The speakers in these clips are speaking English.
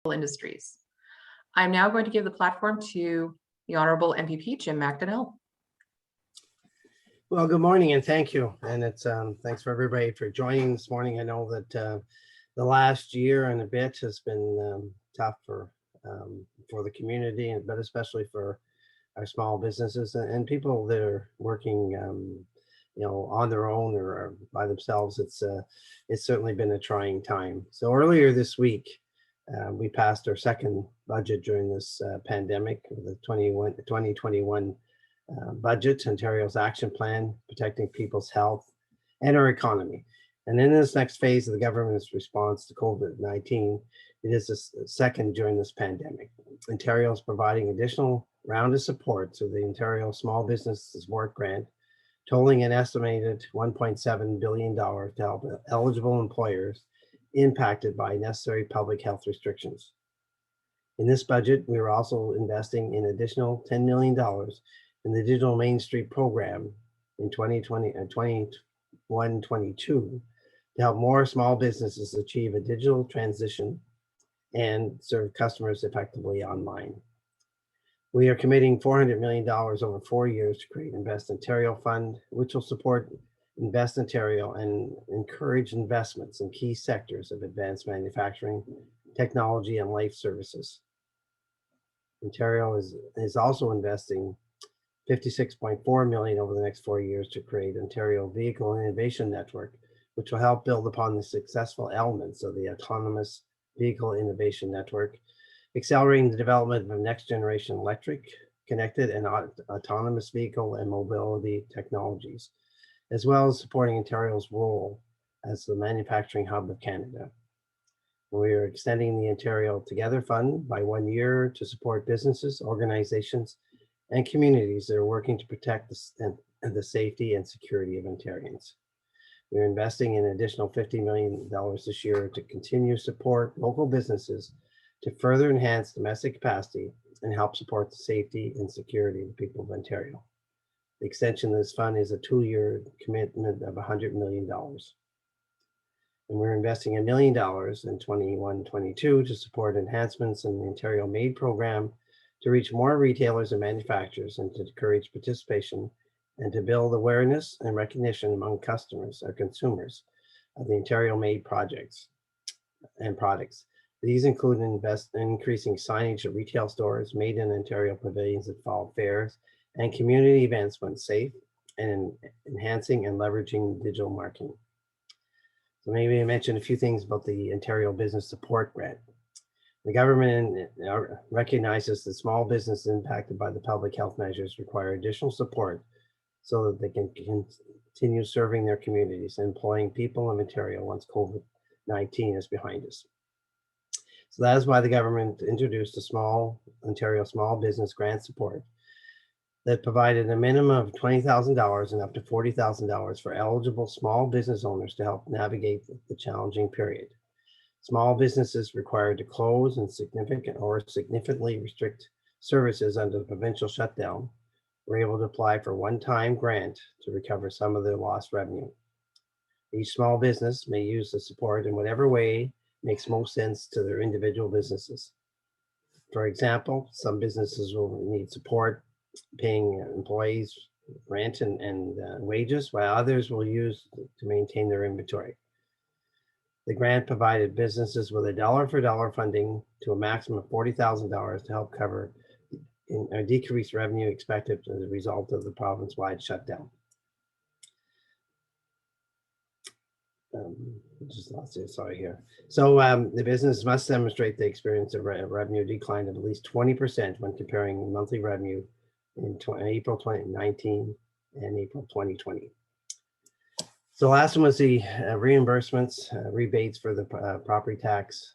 industries. I'm now going to give the platform to the Honorable MPP Jim McDonell. Well, good morning and thank you. And it's thanks for everybody for joining this morning. I know that the last year and a bit has been tough for the community, but especially for our small businesses and people that are working, on their own or by themselves. It's certainly been a trying time. So earlier this week, we passed our second budget during this pandemic, the 2021 budget, Ontario's action plan, protecting people's health and our economy. And in this next phase of the government's response to COVID-19, it is the second during this pandemic. Ontario is providing additional round of support to the Ontario Small Business Support Grant, totaling an estimated $1.7 billion to help eligible employers impacted by necessary public health restrictions. In this budget, we are also investing in additional $10 million in the Digital Main Street program in 2020 and 21-22 to help more small businesses achieve a digital transition and serve customers effectively online. We are committing $400 million over 4 years to create Invest Ontario Fund, which will support Invest Ontario and encourage investments in key sectors of advanced manufacturing, technology, and life services. Ontario is also investing $56.4 million over the next 4 years to create Ontario Vehicle Innovation Network, which will help build upon the successful elements of the Autonomous Vehicle Innovation Network, accelerating the development of next generation electric, connected, and autonomous vehicle and mobility technologies, as well as supporting Ontario's role as the manufacturing hub of Canada. We are extending the Ontario Together Fund by 1 year to support businesses, organizations, and communities that are working to protect the safety and security of Ontarians. We're investing an additional $50 million this year to continue to support local businesses to further enhance domestic capacity and help support the safety and security of the people of Ontario. The extension of this fund is a 2-year commitment of $100 million. And we're investing $1 million in 21-22 to support enhancements in the Ontario MAID program to reach more retailers and manufacturers and to encourage participation and to build awareness and recognition among customers or consumers of the Ontario MAID projects and products. These include increasing signage at retail stores, Made in Ontario pavilions at fall fairs, and community events when safe, and enhancing and leveraging digital marketing. So maybe I mention a few things about the Ontario Business Support Grant. The government recognizes that small businesses impacted by the public health measures require additional support so that they can continue serving their communities and employing people in Ontario once COVID-19 is behind us. So that is why the government introduced a Ontario Small Business Grant Support that provided a minimum of $20,000 and up to $40,000 for eligible small business owners to help navigate the challenging period. Small businesses required to close and significantly restrict services under the provincial shutdown were able to apply for one-time grant to recover some of their lost revenue. Each small business may use the support in whatever way makes most sense to their individual businesses. For example, some businesses will need support paying employees rent and wages, while others will use to maintain their inventory. The grant provided businesses with a dollar-for-dollar funding to a maximum of $40,000 to help cover decreased revenue expected as a result of the province-wide shutdown. Just lost it, sorry here. So the business must demonstrate they experience a revenue decline of at least 20% when comparing monthly revenue in April 2019 and April 2020. So last one was the reimbursements, rebates for the property tax,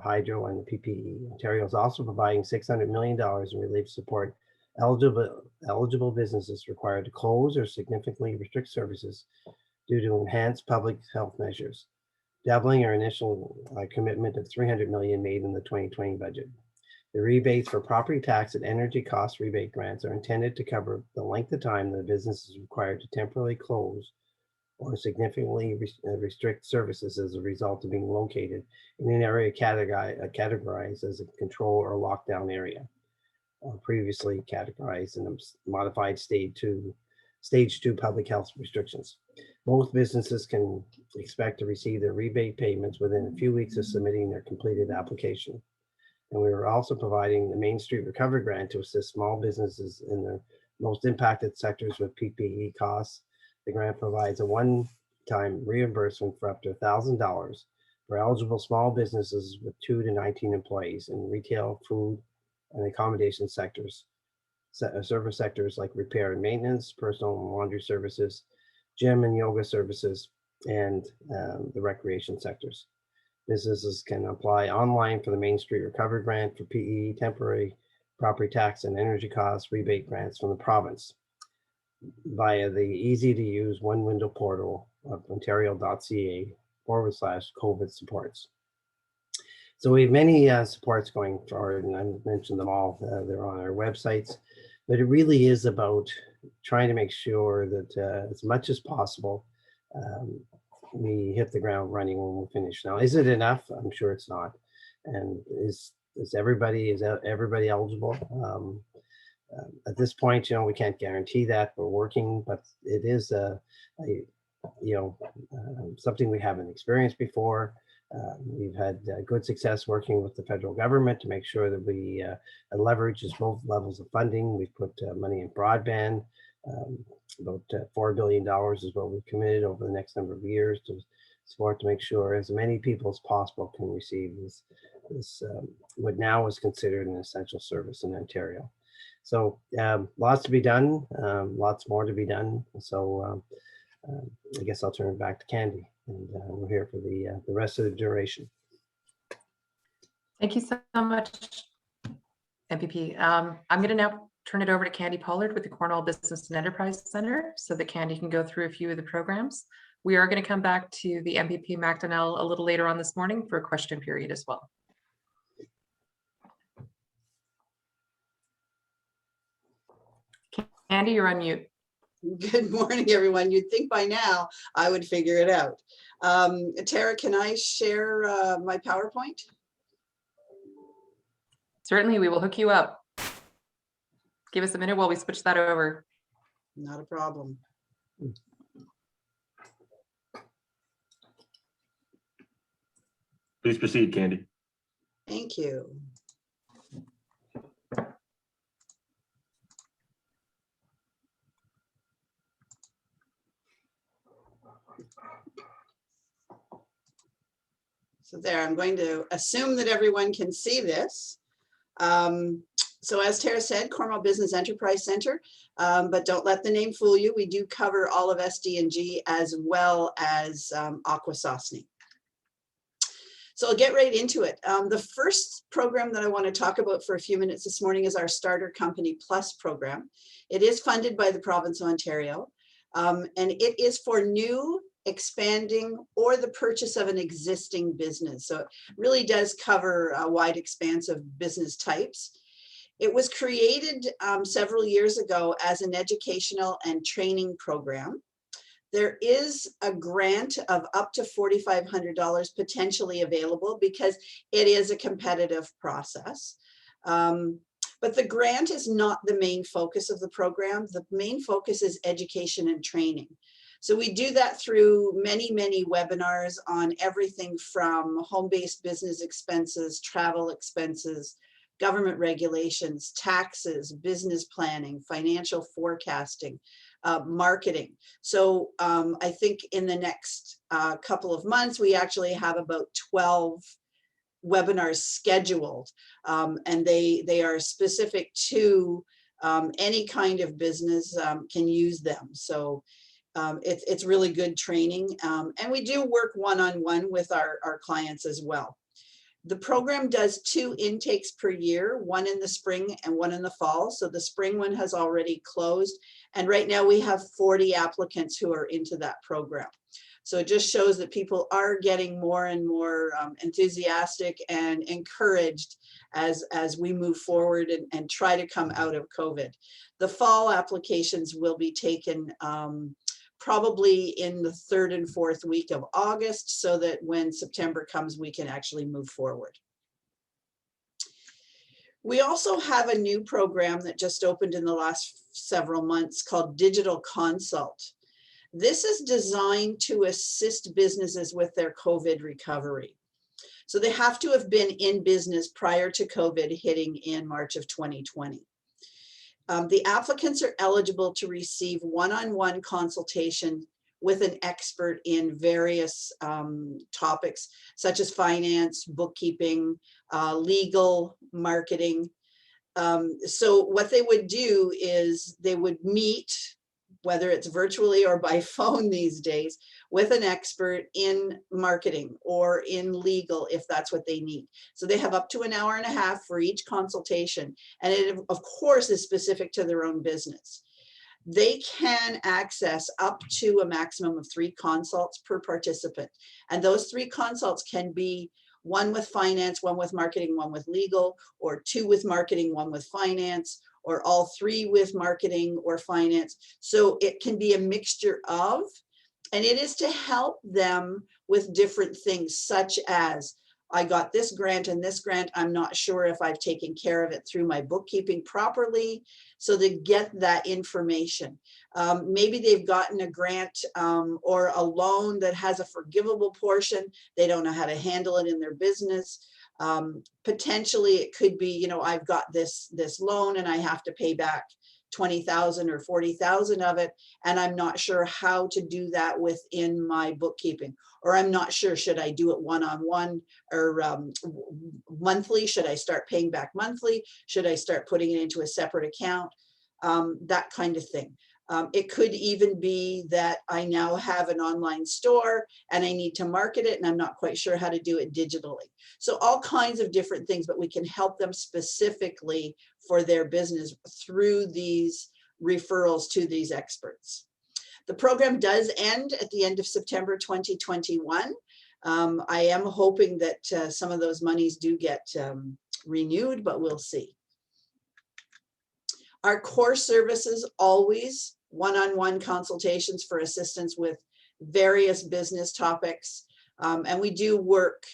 hydro, and the PPE. Ontario is also providing $600 million in relief support. Eligible businesses required to close or significantly restrict services due to enhanced public health measures, doubling our initial commitment of $300 million made in the 2020 budget. The rebates for property tax and energy cost rebate grants are intended to cover the length of time the business is required to temporarily close or significantly restrict services as a result of being located in an area categorized as a control or lockdown area, previously categorized in a modified stage two public health restrictions. Most businesses can expect to receive their rebate payments within a few weeks of submitting their completed application. And we are also providing the Main Street Recovery Grant to assist small businesses in the most impacted sectors with PPE costs. The grant provides a one-time reimbursement for up to $1,000 for eligible small businesses with 2 to 19 employees in retail, food, and accommodation sectors, service sectors like repair and maintenance, personal and laundry services, gym and yoga services, and the recreation sectors. Businesses can apply online for the Main Street Recovery Grant for PE, temporary property tax and energy costs rebate grants from the province via the easy-to-use one-window portal of ontario.ca/COVID supports. So we have many supports going forward, and I mentioned them all. They're on our websites, but it really is about trying to make sure that as much as possible, we hit the ground running when we finish. Now, is it enough? I'm sure it's not. And is everybody eligible? At this point, we can't guarantee that. We're working, but it is something we haven't experienced before. We've had good success working with the federal government to make sure that we leverages both levels of funding. We've put money in broadband. About $4 billion is what we've committed over the next number of years to support, to make sure as many people as possible can receive this what now is considered an essential service in Ontario. So lots to be done, lots more to be done. So I guess I'll turn it back to Candy, and we're here for the rest of the duration. Thank you so much, MPP. I'm going to now turn it over to Candy Pollard with the Cornwall Business and Enterprise Center so that Candy can go through a few of the programs. We are going to come back to the MPP McDonell a little later on this morning for a question period as well. Candy, you're on mute. Good morning, everyone. You'd think by now I would figure it out. Tara, can I share my PowerPoint? Certainly, we will hook you up. Give us a minute while we switch that over. Not a problem. Please proceed, Candy. Thank you. So there, I'm going to assume that everyone can see this. So as Tara said, Cornwall Business Enterprise Center, but don't let the name fool you. We do cover all of SD&G as well as Akwesasne. So I'll get right into it. The first program that I want to talk about for a few minutes this morning is our Starter Company Plus program. It is funded by the province of Ontario, and it is for new, expanding, or the purchase of an existing business. So it really does cover a wide expanse of business types. It was created several years ago as an educational and training program. There is a grant of up to $4,500 potentially available because it is a competitive process. But the grant is not the main focus of the program. The main focus is education and training. So we do that through many, many webinars on everything from home-based business expenses, travel expenses, government regulations, taxes, business planning, financial forecasting, marketing. So I think in the next couple of months, we actually have about 12 webinars scheduled, and they are specific to any kind of business can use them. So it's really good training. And we do work one-on-one with our clients as well. The program does 2 intakes per year, one in the spring and one in the fall. So the spring one has already closed. And right now we have 40 applicants who are into that program. So it just shows that people are getting more and more enthusiastic and encouraged as we move forward and try to come out of COVID. The fall applications will be taken probably in the 3rd and 4th week of August, so that when September comes, we can actually move forward. We also have a new program that just opened in the last several months called Digital Consult. This is designed to assist businesses with their COVID recovery. So they have to have been in business prior to COVID hitting in March of 2020. The applicants are eligible to receive one-on-one consultation with an expert in various topics, such as finance, bookkeeping, legal, marketing. So what they would do is they would meet, whether it's virtually or by phone these days, with an expert in marketing or in legal, if that's what they need. So they have up to an hour and a half for each consultation. And it, of course, is specific to their own business. They can access up to a maximum of 3 consults per participant. And those 3 consults can be 1 with finance, 1 with marketing, 1 with legal, or 2 with marketing, 1 with finance, or all 3 with marketing or finance. So it can be a mixture of, and it is to help them with different things, such as, I got this grant and this grant, I'm not sure if I've taken care of it through my bookkeeping properly. So they get that information. Maybe they've gotten a grant or a loan that has a forgivable portion. They don't know how to handle it in their business. Potentially it could be, you know, I've got this loan and I have to pay back 20,000 or 40,000 of it, and I'm not sure how to do that within my bookkeeping, or I'm not sure, should I do it one-on-one or monthly? Should I start paying back monthly? Should I start putting it into a separate account? That kind of thing. It could even be that I now have an online store and I need to market it and I'm not quite sure how to do it digitally. So all kinds of different things, but we can help them specifically for their business through these referrals to these experts. The program does end at the end of September 2021. I am hoping that some of those monies do get renewed, but we'll see. Our core services always one-on-one consultations for assistance with various business topics. And we do work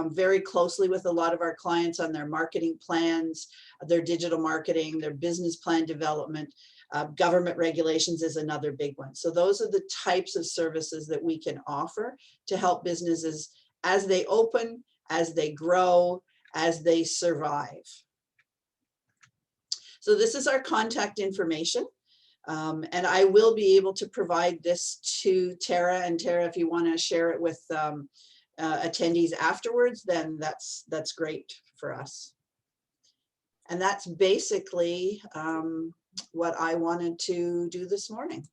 very closely with a lot of our clients on their marketing plans, their digital marketing, their business plan development. Government regulations is another big one. So those are the types of services that we can offer to help businesses as they open, as they grow, as they survive. So this is our contact information. And I will be able to provide this to Tara. And Tara, if you want to share it with attendees afterwards, then that's great for us. And that's basically what I wanted to do this morning.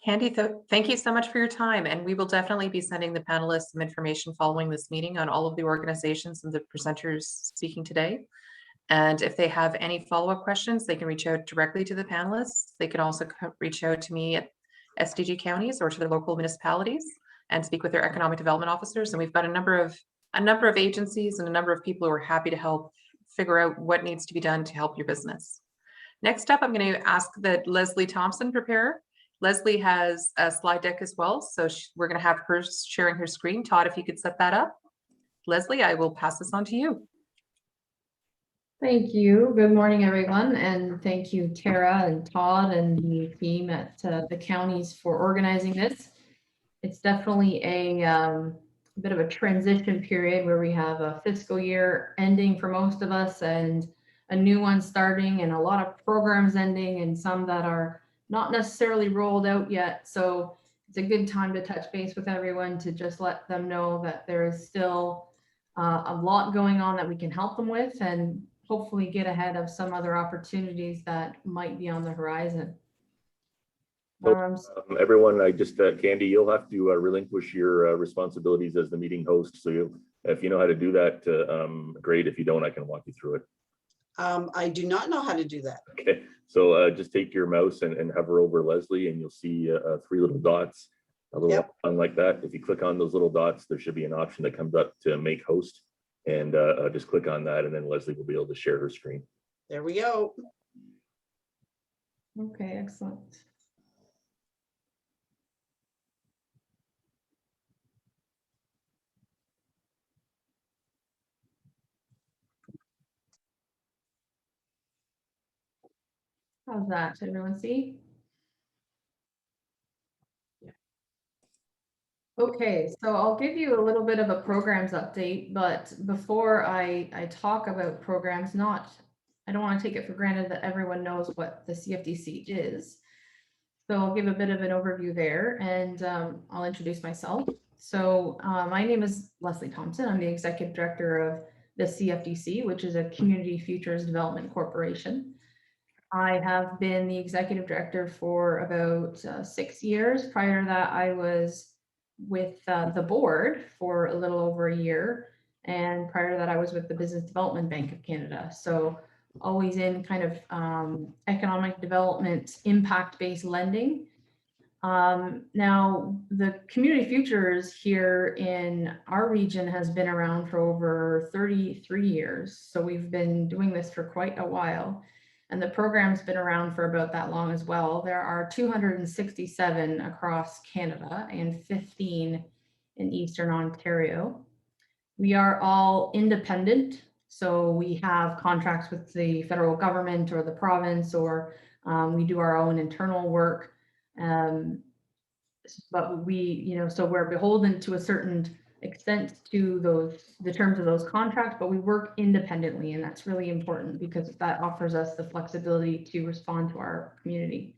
Candy, thank you so much for your time. And we will definitely be sending the panelists some information following this meeting on all of the organizations and the presenters speaking today. And if they have any follow-up questions, they can reach out directly to the panelists. They can also reach out to me at SDG counties or to their local municipalities and speak with their economic development officers. And we've got a number of agencies and a number of people who are happy to help figure out what needs to be done to help your business. Next up, I'm going to ask that Leslie Thompson prepare. Leslie has a slide deck as well, so we're going to have her sharing her screen. Todd, if you could set that up. Leslie, I will pass this on to you. Thank you. Good morning, everyone. And thank you, Tara and Todd and the team at the counties for organizing this. It's definitely a bit of a transition period where we have a fiscal year ending for most of us and a new one starting and a lot of programs ending and some that are not necessarily rolled out yet. So it's a good time to touch base with everyone to just let them know that there is still a lot going on that we can help them with and hopefully get ahead of some other opportunities that might be on the horizon. Everyone, I just, Candy, you'll have to relinquish your responsibilities as the meeting host. So if you know how to do that, great. If you don't, I can walk you through it. I do not know how to do that. Okay, so just take your mouse and hover over Leslie and you'll see 3 little dots, a little icon like that. If you click on those little dots, there should be an option that comes up to make host. And just click on that and then Leslie will be able to share her screen. There we go. Okay, excellent. How's that? Does everyone see? Okay, so I'll give you a little bit of a programs update, but before I talk about programs, I don't want to take it for granted that everyone knows what the CFDC is. So I'll give a bit of an overview there, and I'll introduce myself. So my name is Leslie Thompson. I'm the Executive Director of the CFDC, which is a Community Futures Development Corporation. I have been the Executive Director for about 6 years. Prior to that, I was with the board for a little over a year. And prior to that, I was with the Business Development Bank of Canada. So always in kind of economic development, impact-based lending. Now, the community futures here in our region has been around for over 33 years. So we've been doing this for quite a while. And the program's been around for about that long as well. There are 267 across Canada and 15 in Eastern Ontario. We are all independent. So we have contracts with the federal government or the province, or we do our own internal work. But we, so we're beholden to a certain extent to the terms of those contracts, but we work independently, and that's really important because that offers us the flexibility to respond to our community.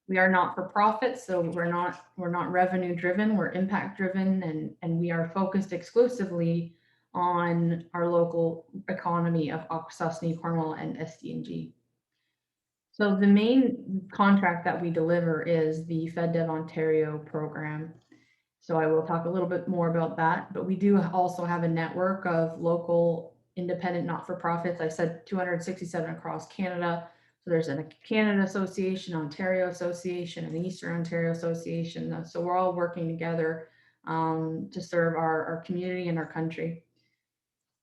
We are not for profit, so we're not revenue driven, we're impact driven, and we are focused exclusively on our local economy of Akwesasne, Cornwall, and SDNG. So the main contract that we deliver is the FedDev Ontario program. So I will talk a little bit more about that, but we do also have a network of local independent not-for-profits. I said 267 across Canada. So there's a Canada Association, Ontario Association, and Eastern Ontario Association. So we're all working together to serve our community and our country.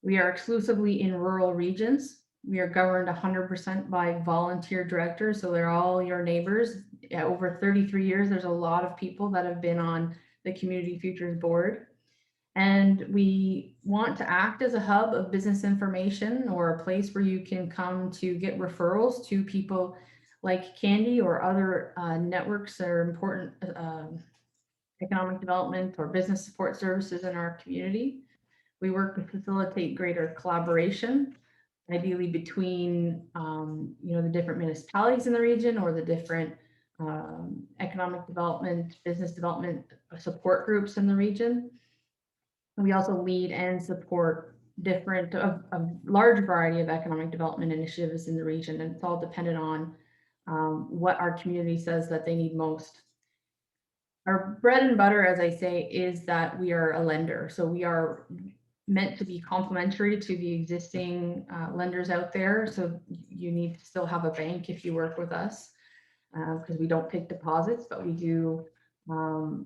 We are exclusively in rural regions. We are governed 100% by volunteer directors. So they're all your neighbors. Over 33 years, there's a lot of people that have been on the Community Futures Board. And we want to act as a hub of business information, or a place where you can come to get referrals to people like Candy or other networks that are important economic development or business support services in our community. We work to facilitate greater collaboration, ideally between the different municipalities in the region, or the different economic development, business development support groups in the region. We also lead and support a large variety of economic development initiatives in the region, and it's all dependent on what our community says that they need most. Our bread and butter, as I say, is that we are a lender. So we are meant to be complementary to the existing lenders out there. So you need to still have a bank if you work with us, because we don't take deposits, but we do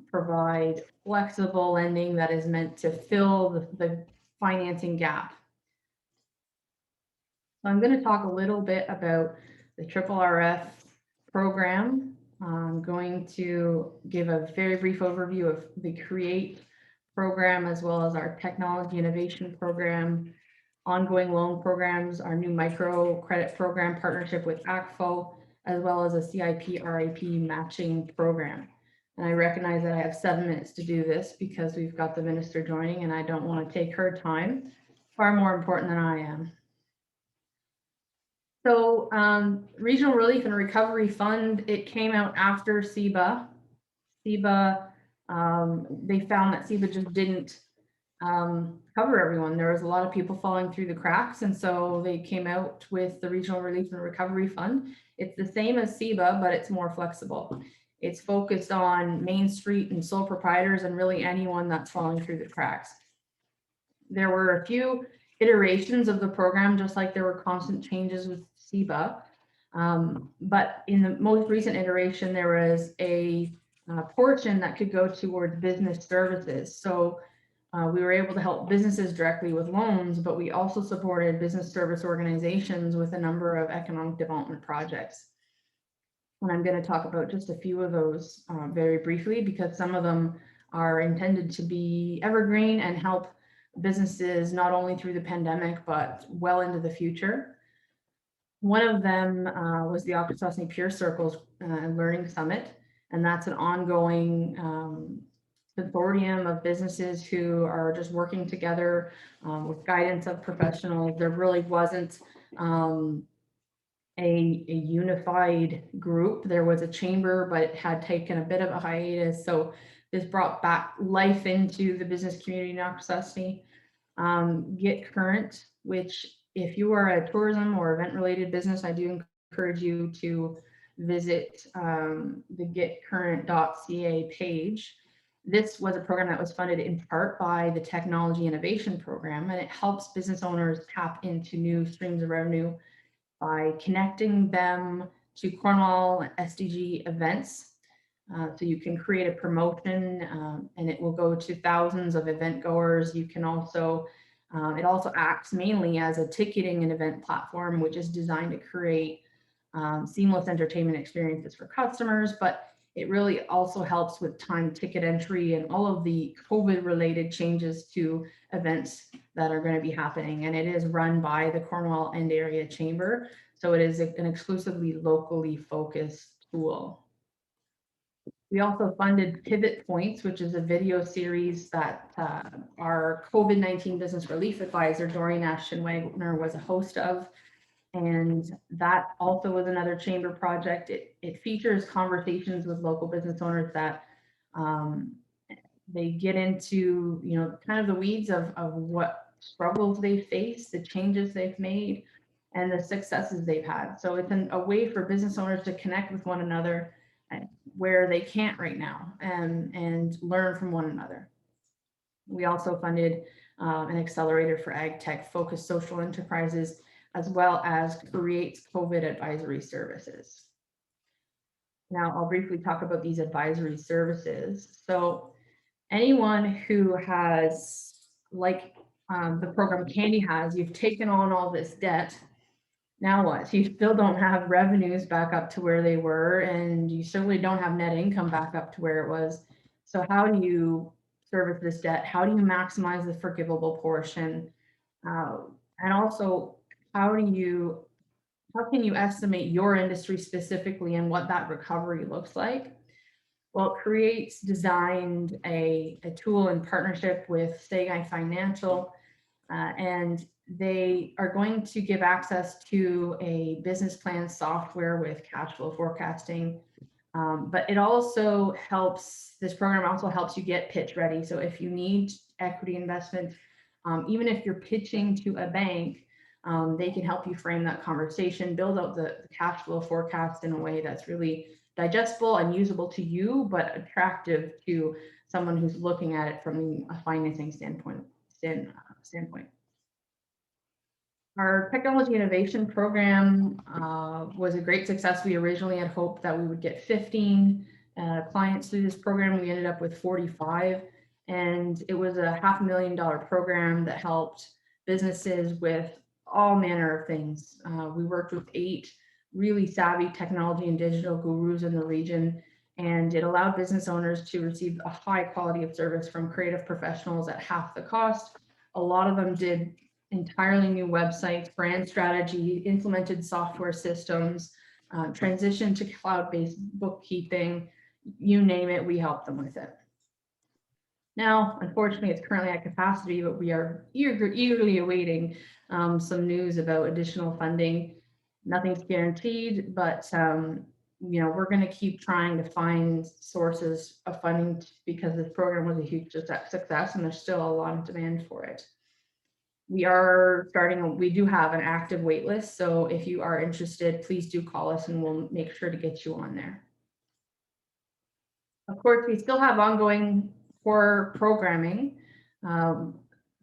provide flexible lending that is meant to fill the financing gap. So I'm going to talk a little bit about the RRF program. I'm going to give a very brief overview of the CREATE program, as well as our technology innovation program, ongoing loan programs, our new micro credit program partnership with ACFO, as well as a CIP RIP matching program. And I recognize that I have 7 minutes to do this because we've got the minister joining, and I don't want to take her time. Far more important than I am. So Regional Relief and Recovery Fund, it came out after CEBA. CEBA, they found that CEBA just didn't cover everyone. There was a lot of people falling through the cracks, and so they came out with the Regional Relief and Recovery Fund. It's the same as CEBA, but it's more flexible. It's focused on Main Street and sole proprietors, and really anyone that's falling through the cracks. There were a few iterations of the program, just like there were constant changes with CEBA. But in the most recent iteration, there was a portion that could go towards business services. So we were able to help businesses directly with loans, but we also supported business service organizations with a number of economic development projects. And I'm going to talk about just a few of those very briefly, because some of them are intended to be evergreen and help businesses not only through the pandemic, but well into the future. One of them was the Akwesasne Peer Circles and Learning Summit, and that's an ongoing consortium of businesses who are just working together with guidance of professionals. There really wasn't a unified group. There was a chamber, but it had taken a bit of a hiatus. So this brought back life into the business community in Akwesasne. Get Current, which if you are a tourism or event related business, I do encourage you to visit the getcurrent.ca page. This was a program that was funded in part by the Technology Innovation Program, and it helps business owners tap into new streams of revenue by connecting them to Cornwall SDG events. So you can create a promotion and it will go to thousands of event goers. You can also, it also acts mainly as a ticketing and event platform, which is designed to create seamless entertainment experiences for customers, but it really also helps with time ticket entry and all of the COVID related changes to events that are going to be happening. And it is run by the Cornwall End Area Chamber. So it is an exclusively locally focused tool. We also funded Pivot Points, which is a video series that our COVID-19 Business Relief Advisor, Doreen Ashton Wagner, was a host of. And that also was another chamber project. It features conversations with local business owners that they get into, you know, kind of the weeds of what struggles they face, the changes they've made, and the successes they've had. So it's a way for business owners to connect with one another where they can't right now and learn from one another. We also funded an accelerator for ag tech focused social enterprises, as well as creates COVID advisory services. Now I'll briefly talk about these advisory services. So anyone who has, like the program Candy has, you've taken on all this debt. Now what? You still don't have revenues back up to where they were, and you certainly don't have net income back up to where it was. So how do you service this debt? How do you maximize the forgivable portion? And also, how can you estimate your industry specifically and what that recovery looks like? Well, Create's designed a tool in partnership with Stegai Financial, and they are going to give access to a business plan software with cash flow forecasting. But it also helps, this program also helps you get pitch ready. So if you need equity investment, even if you're pitching to a bank, they can help you frame that conversation, build out the cash flow forecast in a way that's really digestible and usable to you, but attractive to someone who's looking at it from a financing standpoint. Our technology innovation program was a great success. We originally had hoped that we would get 15 clients through this program. We ended up with 45, and it was a $500,000 program that helped businesses with all manner of things. We worked with 8 really savvy technology and digital gurus in the region, and it allowed business owners to receive a high quality of service from creative professionals at half the cost. A lot of them did entirely new websites, brand strategy, implemented software systems, transition to cloud-based bookkeeping, you name it, we help them with it. Now, unfortunately, it's currently at capacity, but we are eagerly awaiting some news about additional funding. Nothing's guaranteed, but you know, we're going to keep trying to find sources of funding because this program was a huge success, and there's still a lot of demand for it. We do have an active wait list, so if you are interested, please do call us and we'll make sure to get you on there. Of course, we still have ongoing core programming. The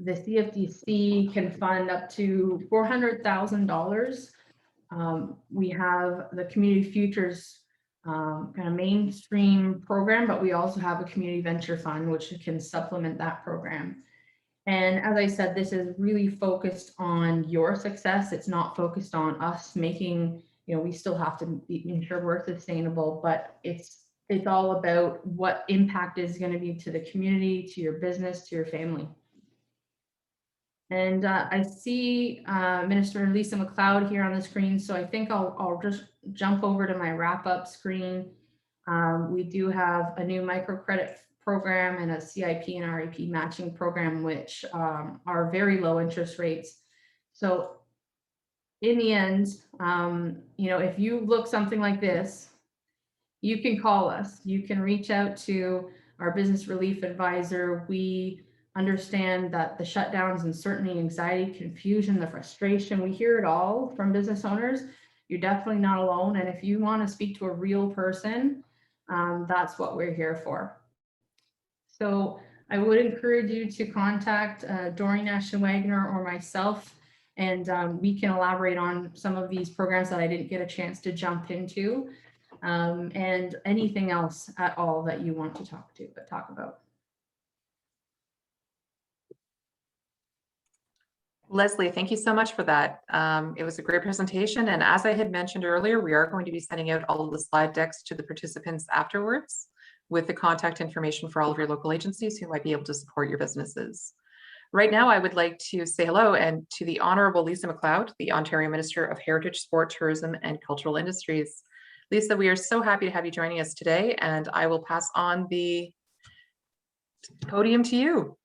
CFDC can fund up to $400,000. We have the Community Futures kind of mainstream program, but we also have a community venture fund, which can supplement that program. And as I said, this is really focused on your success. It's not focused on us making, you know, we still have to ensure we're sustainable, but it's all about what impact is going to be to the community, to your business, to your family. And I see Minister Lisa MacLeod here on the screen, so I think I'll just jump over to my wrap-up screen. We do have a new microcredit program and a CIP and REP matching program, which are very low interest rates. So in the end, you know, if you look something like this, you can call us. You can reach out to our business relief advisor. We understand that the shutdowns and certainly anxiety, confusion, the frustration, we hear it all from business owners. You're definitely not alone. And if you want to speak to a real person, that's what we're here for. So I would encourage you to contact Doreen Ashton-Wagner or myself, and we can elaborate on some of these programs that I didn't get a chance to jump into, and anything else at all that you want to talk about. Leslie, thank you so much for that. It was a great presentation. And as I had mentioned earlier, we are going to be sending out all of the slide decks to the participants afterwards with the contact information for all of your local agencies who might be able to support your businesses. Right now, I would like to say hello and to the Honorable Lisa MacLeod, the Ontario Minister of Heritage, Sport, Tourism and Cultural Industries. Lisa, we are so happy to have you joining us today, and I will pass on the podium to you.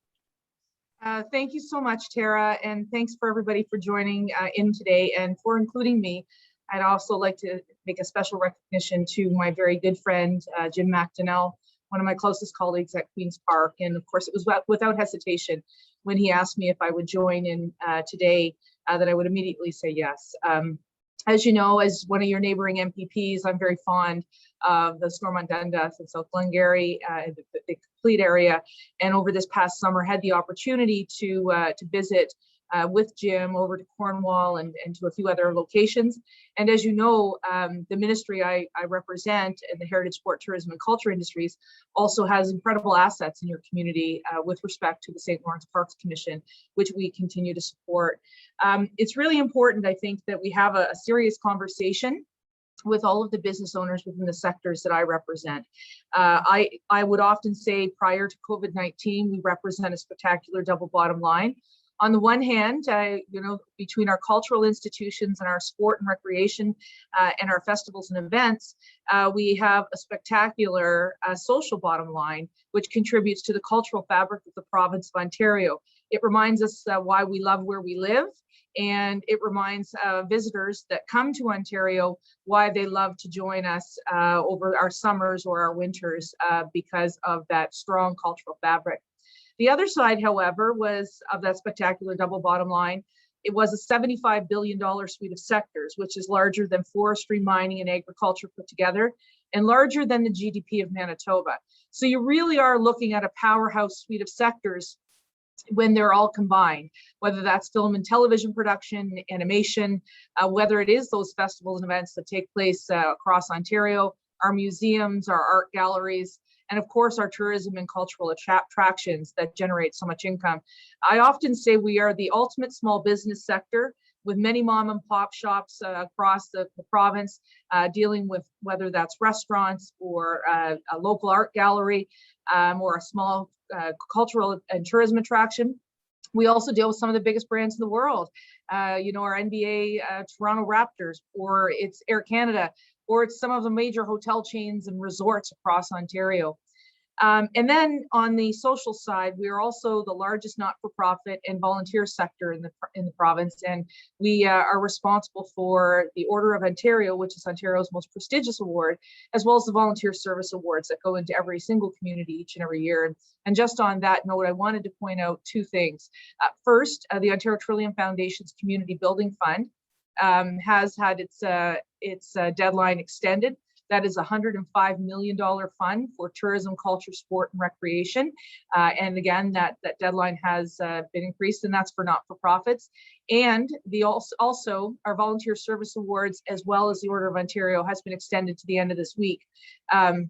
Thank you so much, Tara, and thanks for everybody for joining in today and for including me. I'd also like to make a special recognition to my very good friend, Jim McDonell, one of my closest colleagues at Queen's Park. And of course, it was without hesitation when he asked me if I would join in today, that I would immediately say yes. As you know, as one of your neighboring MPPs, I'm very fond of the Stormont Dundas and South Glengarry, the complete area. And over this past summer, had the opportunity to visit with Jim over to Cornwall and to a few other locations. And as you know, the ministry I represent in the Heritage, Sport, Tourism and Culture Industries also has incredible assets in your community with respect to the St. Lawrence Parks Commission, which we continue to support. It's really important, I think, that we have a serious conversation with all of the business owners within the sectors that I represent. I would often say prior to COVID-19, we represent a spectacular double bottom line. On the one hand, you know, between our cultural institutions and our sport and recreation and our festivals and events, we have a spectacular social bottom line, which contributes to the cultural fabric of the province of Ontario. It reminds us why we love where we live, and it reminds visitors that come to Ontario why they love to join us over our summers or our winters because of that strong cultural fabric. The other side, however, was of that spectacular double bottom line. It was a $75 billion suite of sectors, which is larger than forestry, mining, and agriculture put together, and larger than the GDP of Manitoba. So you really are looking at a powerhouse suite of sectors when they're all combined, whether that's film and television production, animation, whether it is those festivals and events that take place across Ontario, our museums, our art galleries, and of course, our tourism and cultural attractions that generate so much income. I often say we are the ultimate small business sector with many mom and pop shops across the province, dealing with whether that's restaurants or a local art gallery or a small cultural and tourism attraction. We also deal with some of the biggest brands in the world, you know, our NBA Toronto Raptors, or it's Air Canada, or it's some of the major hotel chains and resorts across Ontario. And then on the social side, we are also the largest not-for-profit and volunteer sector in the province, and we are responsible for the Order of Ontario, which is Ontario's most prestigious award, as well as the Volunteer Service Awards that go into every single community each and every year. And just on that note, I wanted to point out two things. First, the Ontario Trillium Foundation's Community Building Fund has had its deadline extended. That is a $105 million fund for tourism, culture, sport, and recreation. And again, that deadline has been increased, and that's for not-for-profits. And also our Volunteer Service Awards, as well as the Order of Ontario, has been extended to the end of this week, an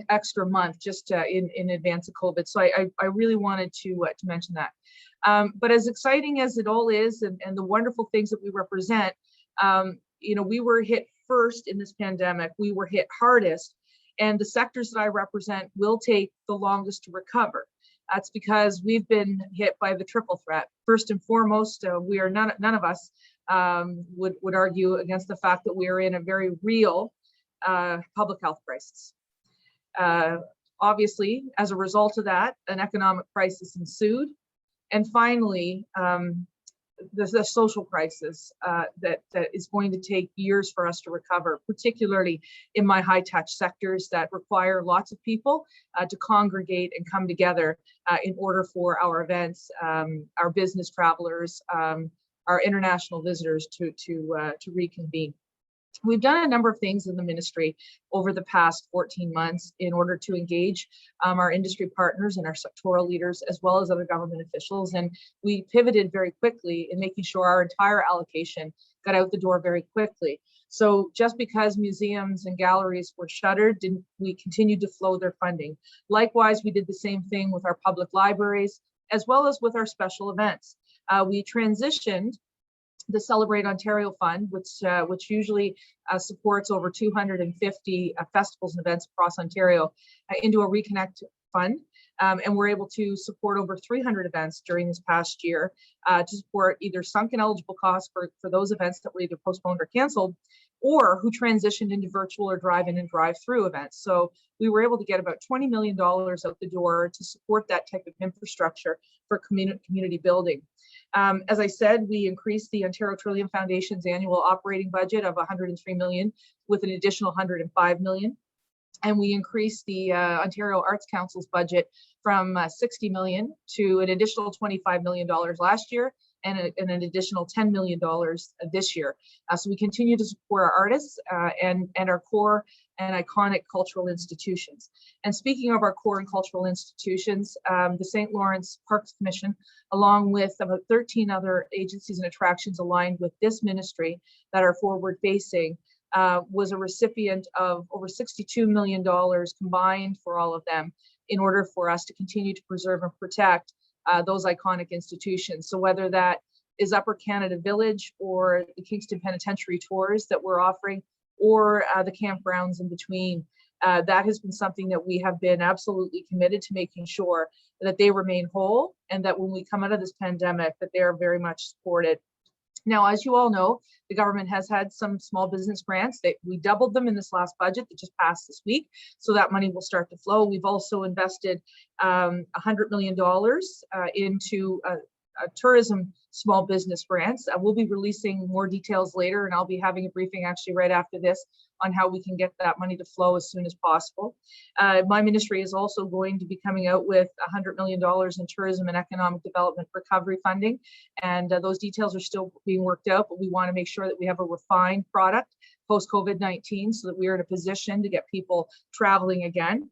extra month just in advance of COVID. So I really wanted to mention that. But as exciting as it all is, and the wonderful things that we represent, you know, we were hit first in this pandemic. We were hit hardest, and the sectors that I represent will take the longest to recover. That's because we've been hit by the triple threat. First and foremost, we are none of us would argue against the fact that we are in a very real public health crisis. Obviously, as a result of that, an economic crisis ensued. And finally, the social crisis that is going to take years for us to recover, particularly in my high-touch sectors that require lots of people to congregate and come together in order for our events, our business travelers, our international visitors to reconvene. We've done a number of things in the ministry over the past 14 months in order to engage our industry partners and our sectoral leaders, as well as other government officials. And we pivoted very quickly in making sure our entire allocation got out the door very quickly. So just because museums and galleries were shuttered, we continued to flow their funding. Likewise, we did the same thing with our public libraries, as well as with our special events. We transitioned the Celebrate Ontario Fund, which usually supports over 250 festivals and events across Ontario, into a Reconnect Fund. And we're able to support over 300 events during this past year to support either sunk and eligible costs for those events that were either postponed or canceled, or who transitioned into virtual or drive-in and drive-through events. So we were able to get about $20 million out the door to support that type of infrastructure for community building. As I said, we increased the Ontario Trillium Foundation's annual operating budget of $103 million with an additional $105 million. And we increased the Ontario Arts Council's budget from $60 million to an additional $25 million last year and an additional $10 million this year. So we continue to support our artists and our core and iconic cultural institutions. And speaking of our core and cultural institutions, the St. Lawrence Parks Commission, along with about 13 other agencies and attractions aligned with this ministry that are forward-facing, was a recipient of over $62 million combined for all of them in order for us to continue to preserve and protect those iconic institutions. So whether that is Upper Canada Village or the Kingston Penitentiary tours that we're offering, or the campgrounds in between, that has been something that we have been absolutely committed to making sure that they remain whole, and that when we come out of this pandemic, that they are very much supported. Now, as you all know, the government has had some small business grants. We doubled them in this last budget that just passed this week, so that money will start to flow. We've also invested $100 million into tourism small business grants. We'll be releasing more details later, and I'll be having a briefing actually right after this on how we can get that money to flow as soon as possible. My ministry is also going to be coming out with $100 million in tourism and economic development recovery funding, and those details are still being worked out, but we want to make sure that we have a refined product post-COVID-19 so that we are in a position to get people traveling again.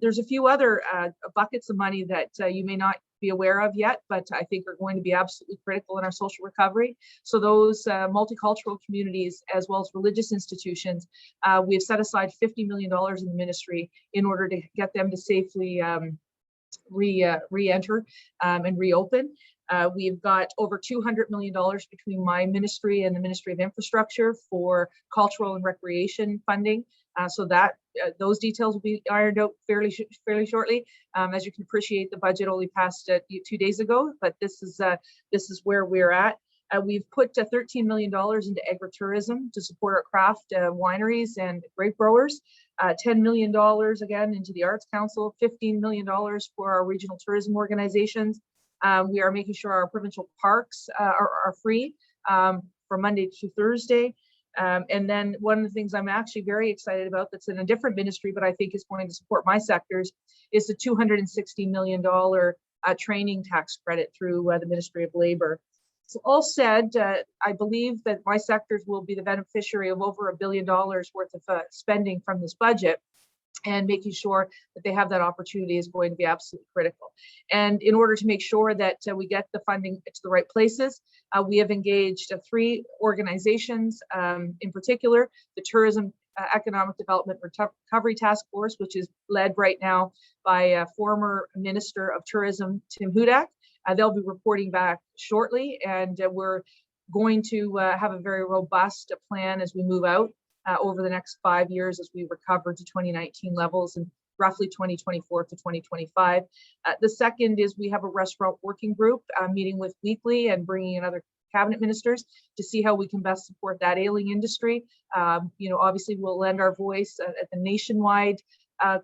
There's a few other buckets of money that you may not be aware of yet, but I think are going to be absolutely critical in our social recovery. So those multicultural communities, as well as religious institutions, we have set aside $50 million in the ministry in order to get them to safely re-enter and reopen. We've got over $200 million between my ministry and the Ministry of Infrastructure for cultural and recreation funding. So that those details will be ironed out fairly shortly. As you can appreciate, the budget only passed 2 days ago, but this is where we're at. We've put $13 million into agritourism to support our craft wineries and grape growers. $10 million again into the Arts Council, $15 million for our regional tourism organizations. We are making sure our provincial parks are free from Monday to Thursday. And then one of the things I'm actually very excited about that's in a different ministry, but I think is going to support my sectors, is the $260 million training tax credit through the Ministry of Labor. So all said, I believe that my sectors will be the beneficiary of over $1 billion worth of spending from this budget, and making sure that they have that opportunity is going to be absolutely critical. And in order to make sure that we get the funding to the right places, we have engaged 3 organizations, in particular, the Tourism Economic Development Recovery Task Force, which is led right now by former Minister of Tourism, Tim Hudak. They'll be reporting back shortly, and we're going to have a very robust plan as we move out over the next 5 years as we recover to 2019 levels. And roughly 2024 to 2025. The second is we have a restaurant working group meeting with weekly and bringing in other cabinet ministers to see how we can best support that ailing industry. Obviously we'll lend our voice at the nationwide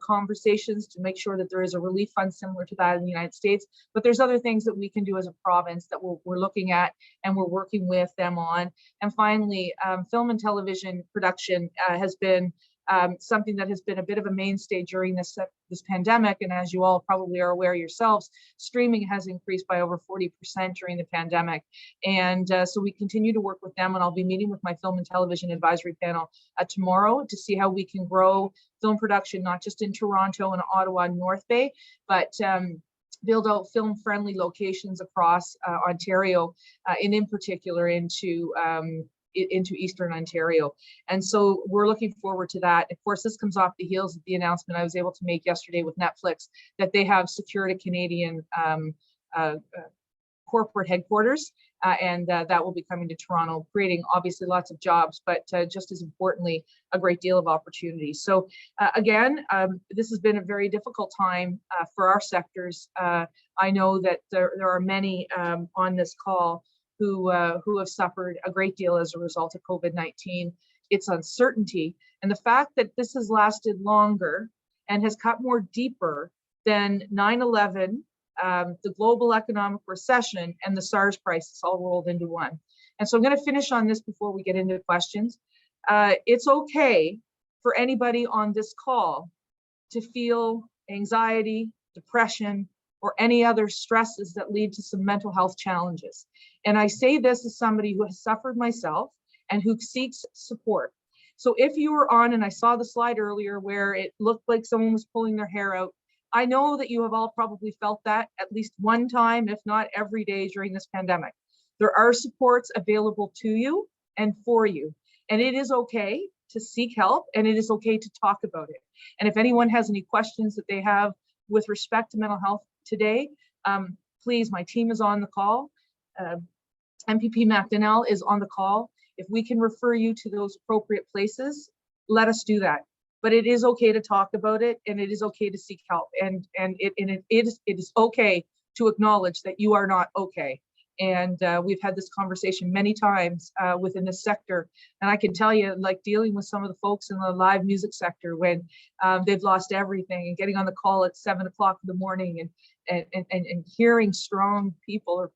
conversations to make sure that there is a relief fund similar to that in the United States. But there's other things that we can do as a province that we're looking at and we're working with them on. And finally, film and television production has been something that has been a bit of a mainstay during this pandemic. And as you all probably are aware yourselves, streaming has increased by over 40% during the pandemic. And so we continue to work with them, and I'll be meeting with my film and television advisory panel tomorrow to see how we can grow film production, not just in Toronto and Ottawa and North Bay, but build out film-friendly locations across Ontario, and in particular into Eastern Ontario. And so we're looking forward to that. Of course, this comes off the heels of the announcement I was able to make yesterday with Netflix that they have secured a Canadian corporate headquarters, and that will be coming to Toronto, creating obviously lots of jobs, but just as importantly, a great deal of opportunity. So again, this has been a very difficult time for our sectors. I know that there are many on this call who have suffered a great deal as a result of COVID-19. It's uncertainty, and the fact that this has lasted longer and has cut more deeper than 9/11, the global economic recession, and the SARS crisis all rolled into one. And so I'm going to finish on this before we get into questions. It's okay for anybody on this call to feel anxiety, depression, or any other stresses that lead to some mental health challenges. And I say this as somebody who has suffered myself and who seeks support. So if you were on, and I saw the slide earlier where it looked like someone was pulling their hair out, I know that you have all probably felt that at least one time, if not every day during this pandemic. There are supports available to you and for you. And it is okay to seek help, and it is okay to talk about it. And if anyone has any questions that they have with respect to mental health today, please, my team is on the call. MPP McDonell is on the call. If we can refer you to those appropriate places, let us do that. But it is okay to talk about it, and it is okay to seek help, and it is okay to acknowledge that you are not okay. And we've had this conversation many times within this sector, and I can tell you, like dealing with some of the folks in the live music sector when they've lost everything, and getting on the call at 7 o'clock in the morning, and hearing strong people, or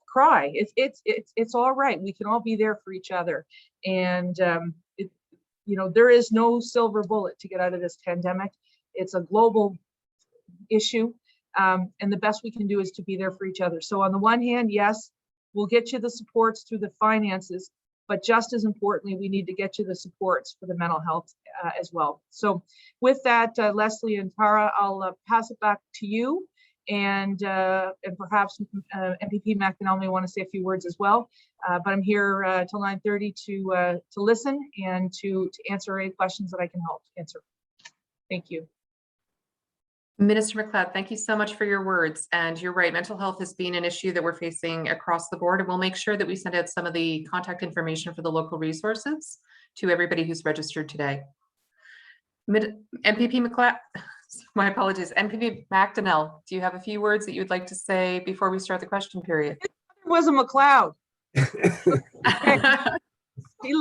cry. It's all right. We can all be there for each other, and there is no silver bullet to get out of this pandemic. It's a global issue, and the best we can do is to be there for each other. So on the one hand, yes, we'll get you the supports through the finances, but just as importantly, we need to get you the supports for the mental health as well. So with that, Leslie and Tara, I'll pass it back to you, and perhaps MPP McDonell may want to say a few words as well. But I'm here till 9:30 to listen and to answer any questions that I can help answer. Thank you. Minister MacLeod, thank you so much for your words. And you're right, mental health has been an issue that we're facing across the board, and we'll make sure that we send out some of the contact information for the local resources to everybody who's registered today. MPP MacLeod, my apologies, MPP McDonell, do you have a few words that you would like to say before we start the question period? It was a MacLeod. He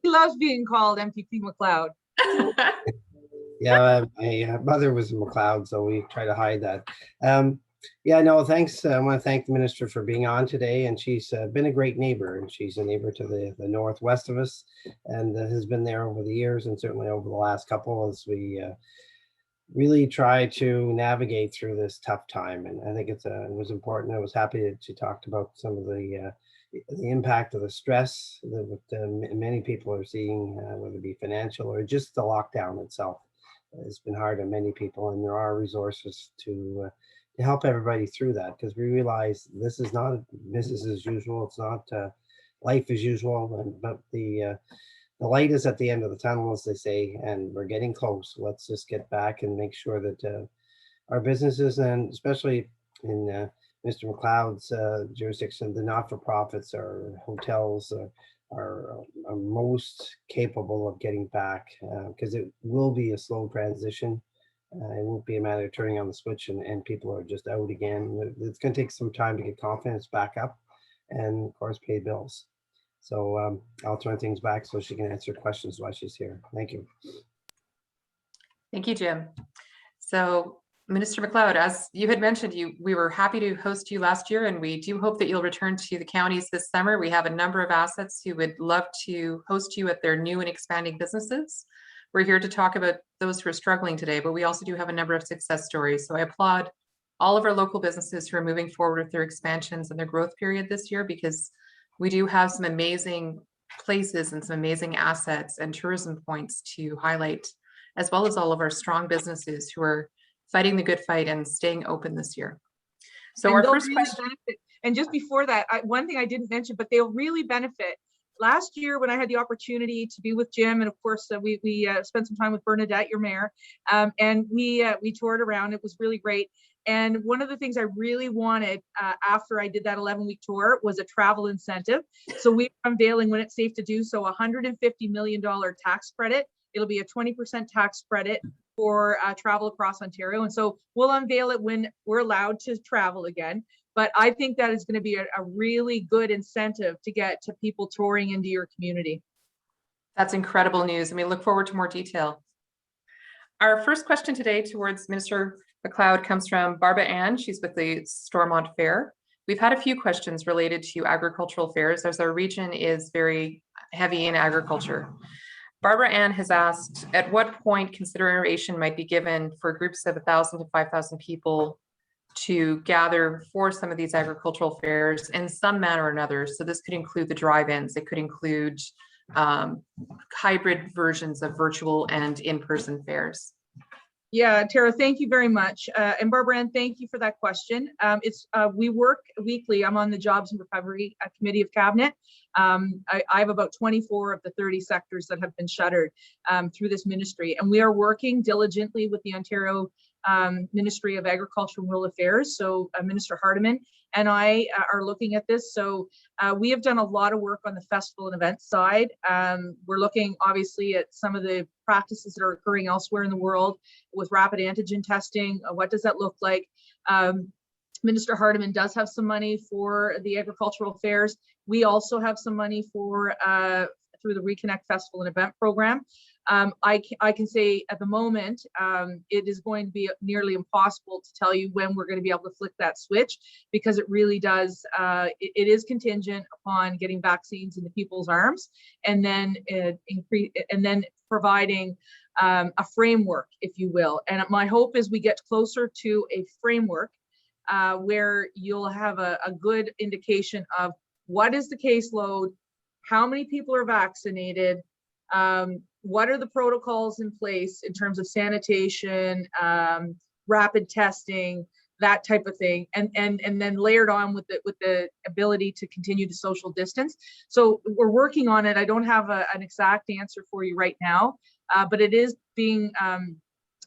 loves being called MPP MacLeod. Yeah, my mother was a MacLeod, so we try to hide that. Thanks. I want to thank the minister for being on today, and she's been a great neighbor, and she's a neighbor to the northwest of us, and has been there over the years, and certainly over the last couple, as we really try to navigate through this tough time. And I think it was important. I was happy that she talked about some of the impact of the stress that many people are seeing, whether it be financial or just the lockdown itself. It's been hard on many people, and there are resources to help everybody through that, because we realize this is not business as usual. It's not life as usual, but the light is at the end of the tunnel, as they say, and we're getting close. Let's just get back and make sure that our businesses, and especially in Mr. MacLeod's jurisdiction, the not-for-profits, or hotels, are most capable of getting back, because it will be a slow transition. It won't be a matter of turning on the switch and people are just out again. It's going to take some time to get confidence back up and, of course, pay bills. So I'll turn things back so she can answer questions while she's here. Thank you. Thank you, Jim. So Minister MacLeod, as you had mentioned, we were happy to host you last year, and we do hope that you'll return to the counties this summer. We have a number of assets who would love to host you at their new and expanding businesses. We're here to talk about those who are struggling today, but we also do have a number of success stories. So I applaud all of our local businesses who are moving forward with their expansions and their growth period this year, because we do have some amazing places and some amazing assets and tourism points to highlight, as well as all of our strong businesses who are fighting the good fight and staying open this year. So our first question. And just before that, one thing I didn't mention, but they'll really benefit. Last year, when I had the opportunity to be with Jim, and of course we spent some time with Bernadette, your mayor, and we toured around. It was really great. And one of the things I really wanted after I did that 11-week tour was a travel incentive. So we're unveiling, when it's safe to do so, $150 million tax credit. It'll be a 20% tax credit for travel across Ontario. And so we'll unveil it when we're allowed to travel again. But I think that is going to be a really good incentive to get to people touring into your community. That's incredible news, and we look forward to more detail. Our first question today towards Minister MacLeod comes from Barbara Ann. She's with the Stormont Fair. We've had a few questions related to agricultural fairs, as our region is very heavy in agriculture. Barbara Ann has asked, at what point consideration might be given for groups of 1,000 to 5,000 people to gather for some of these agricultural fairs in some manner or another? So this could include the drive-ins, it could include hybrid versions of virtual and in-person fairs. Yeah, Tara, thank you very much. And Barbara Ann, thank you for that question. We work weekly. I'm on the Jobs and Recovery Committee of Cabinet. I have about 24 of the 30 sectors that have been shuttered through this ministry. And we are working diligently with the Ontario Ministry of Agriculture and Rural Affairs. So Minister Hardeman and I are looking at this. So we have done a lot of work on the festival and event side. We're looking obviously at some of the practices that are occurring elsewhere in the world with rapid antigen testing. What does that look like? Minister Hardeman does have some money for the agricultural fairs. We also have some money for through the Reconnect Festival and Event Program. I can say at the moment, it is going to be nearly impossible to tell you when we're going to be able to flick that switch, because it really does, it is contingent upon getting vaccines into people's arms, and then providing a framework, if you will. And my hope is we get closer to a framework where you'll have a good indication of what is the caseload, how many people are vaccinated, what are the protocols in place in terms of sanitation, rapid testing, that type of thing, and then layered on with the ability to continue to social distance. So we're working on it. I don't have an exact answer for you right now, but it is being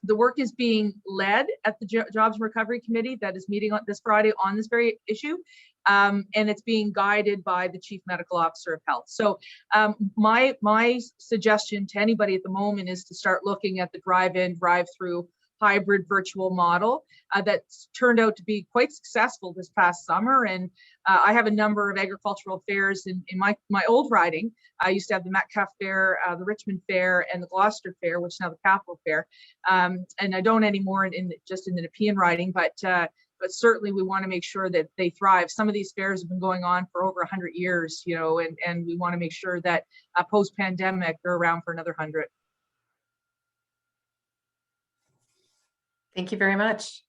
the work is being led at the Jobs and Recovery Committee that is meeting on this Friday on this very issue. And it's being guided by the Chief Medical Officer of Health. So my suggestion to anybody at the moment is to start looking at the drive-in, drive-through hybrid virtual model that's turned out to be quite successful this past summer. And I have a number of agricultural fairs in my old riding. I used to have the Metcalfe Fair, the Richmond Fair, and the Gloucester Fair, which is now the Capital Fair. And I don't anymore just in the Nepean riding, but certainly we want to make sure that they thrive. Some of these fairs have been going on for over 100 years, you know, and we want to make sure that post-pandemic they're around for another 100. Thank you very much.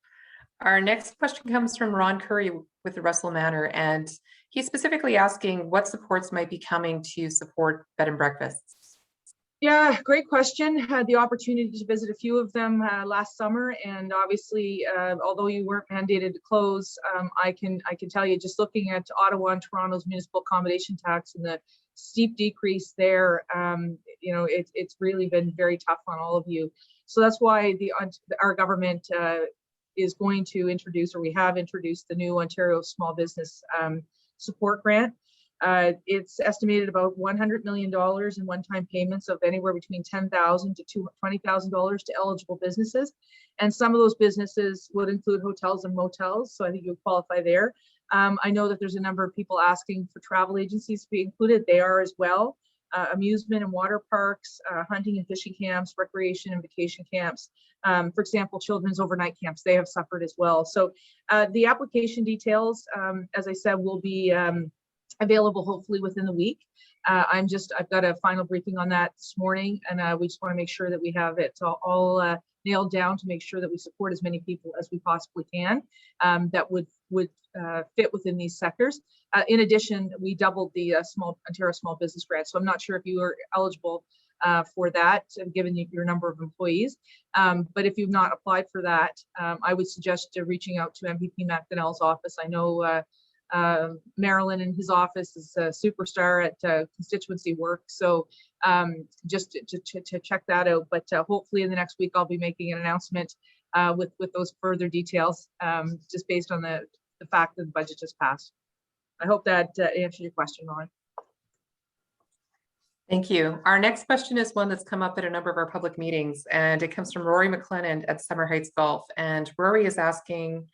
Our next question comes from Ron Curry with the Russell Manor, and he's specifically asking what supports might be coming to support bed and breakfasts. Yeah, great question. Had the opportunity to visit a few of them last summer, and obviously, although you weren't mandated to close, I can tell you, just looking at Ottawa and Toronto's municipal accommodation tax and the steep decrease there, you know, it's really been very tough on all of you. So that's why our government is going to introduce, or we have introduced, the new Ontario Small Business Support Grant. It's estimated about $100 million in one-time payments of anywhere between $10,000 to $20,000 to eligible businesses. And some of those businesses would include hotels and motels. So I think you qualify there. I know that there's a number of people asking for travel agencies to be included. They are as well. Amusement and water parks, hunting and fishing camps, recreation and vacation camps. For example, children's overnight camps, they have suffered as well. So the application details, as I said, will be available hopefully within the week. I've got a final briefing on that this morning, and we just want to make sure that we have it all nailed down to make sure that we support as many people as we possibly can that would fit within these sectors. In addition, we doubled the Ontario Small Business Grant, so I'm not sure if you are eligible for that, given your number of employees. But if you've not applied for that, I would suggest reaching out to MPP McDonell's office. I know Marilyn in his office is a superstar at constituency work. So just to check that out. But hopefully in the next week, I'll be making an announcement with those further details, just based on the fact that the budget just passed. I hope that answered your question, Lauren. Thank you. Our next question is one that's come up at a number of our public meetings, and it comes from Rory McLennan at Summer Heights Golf. And Rory is asking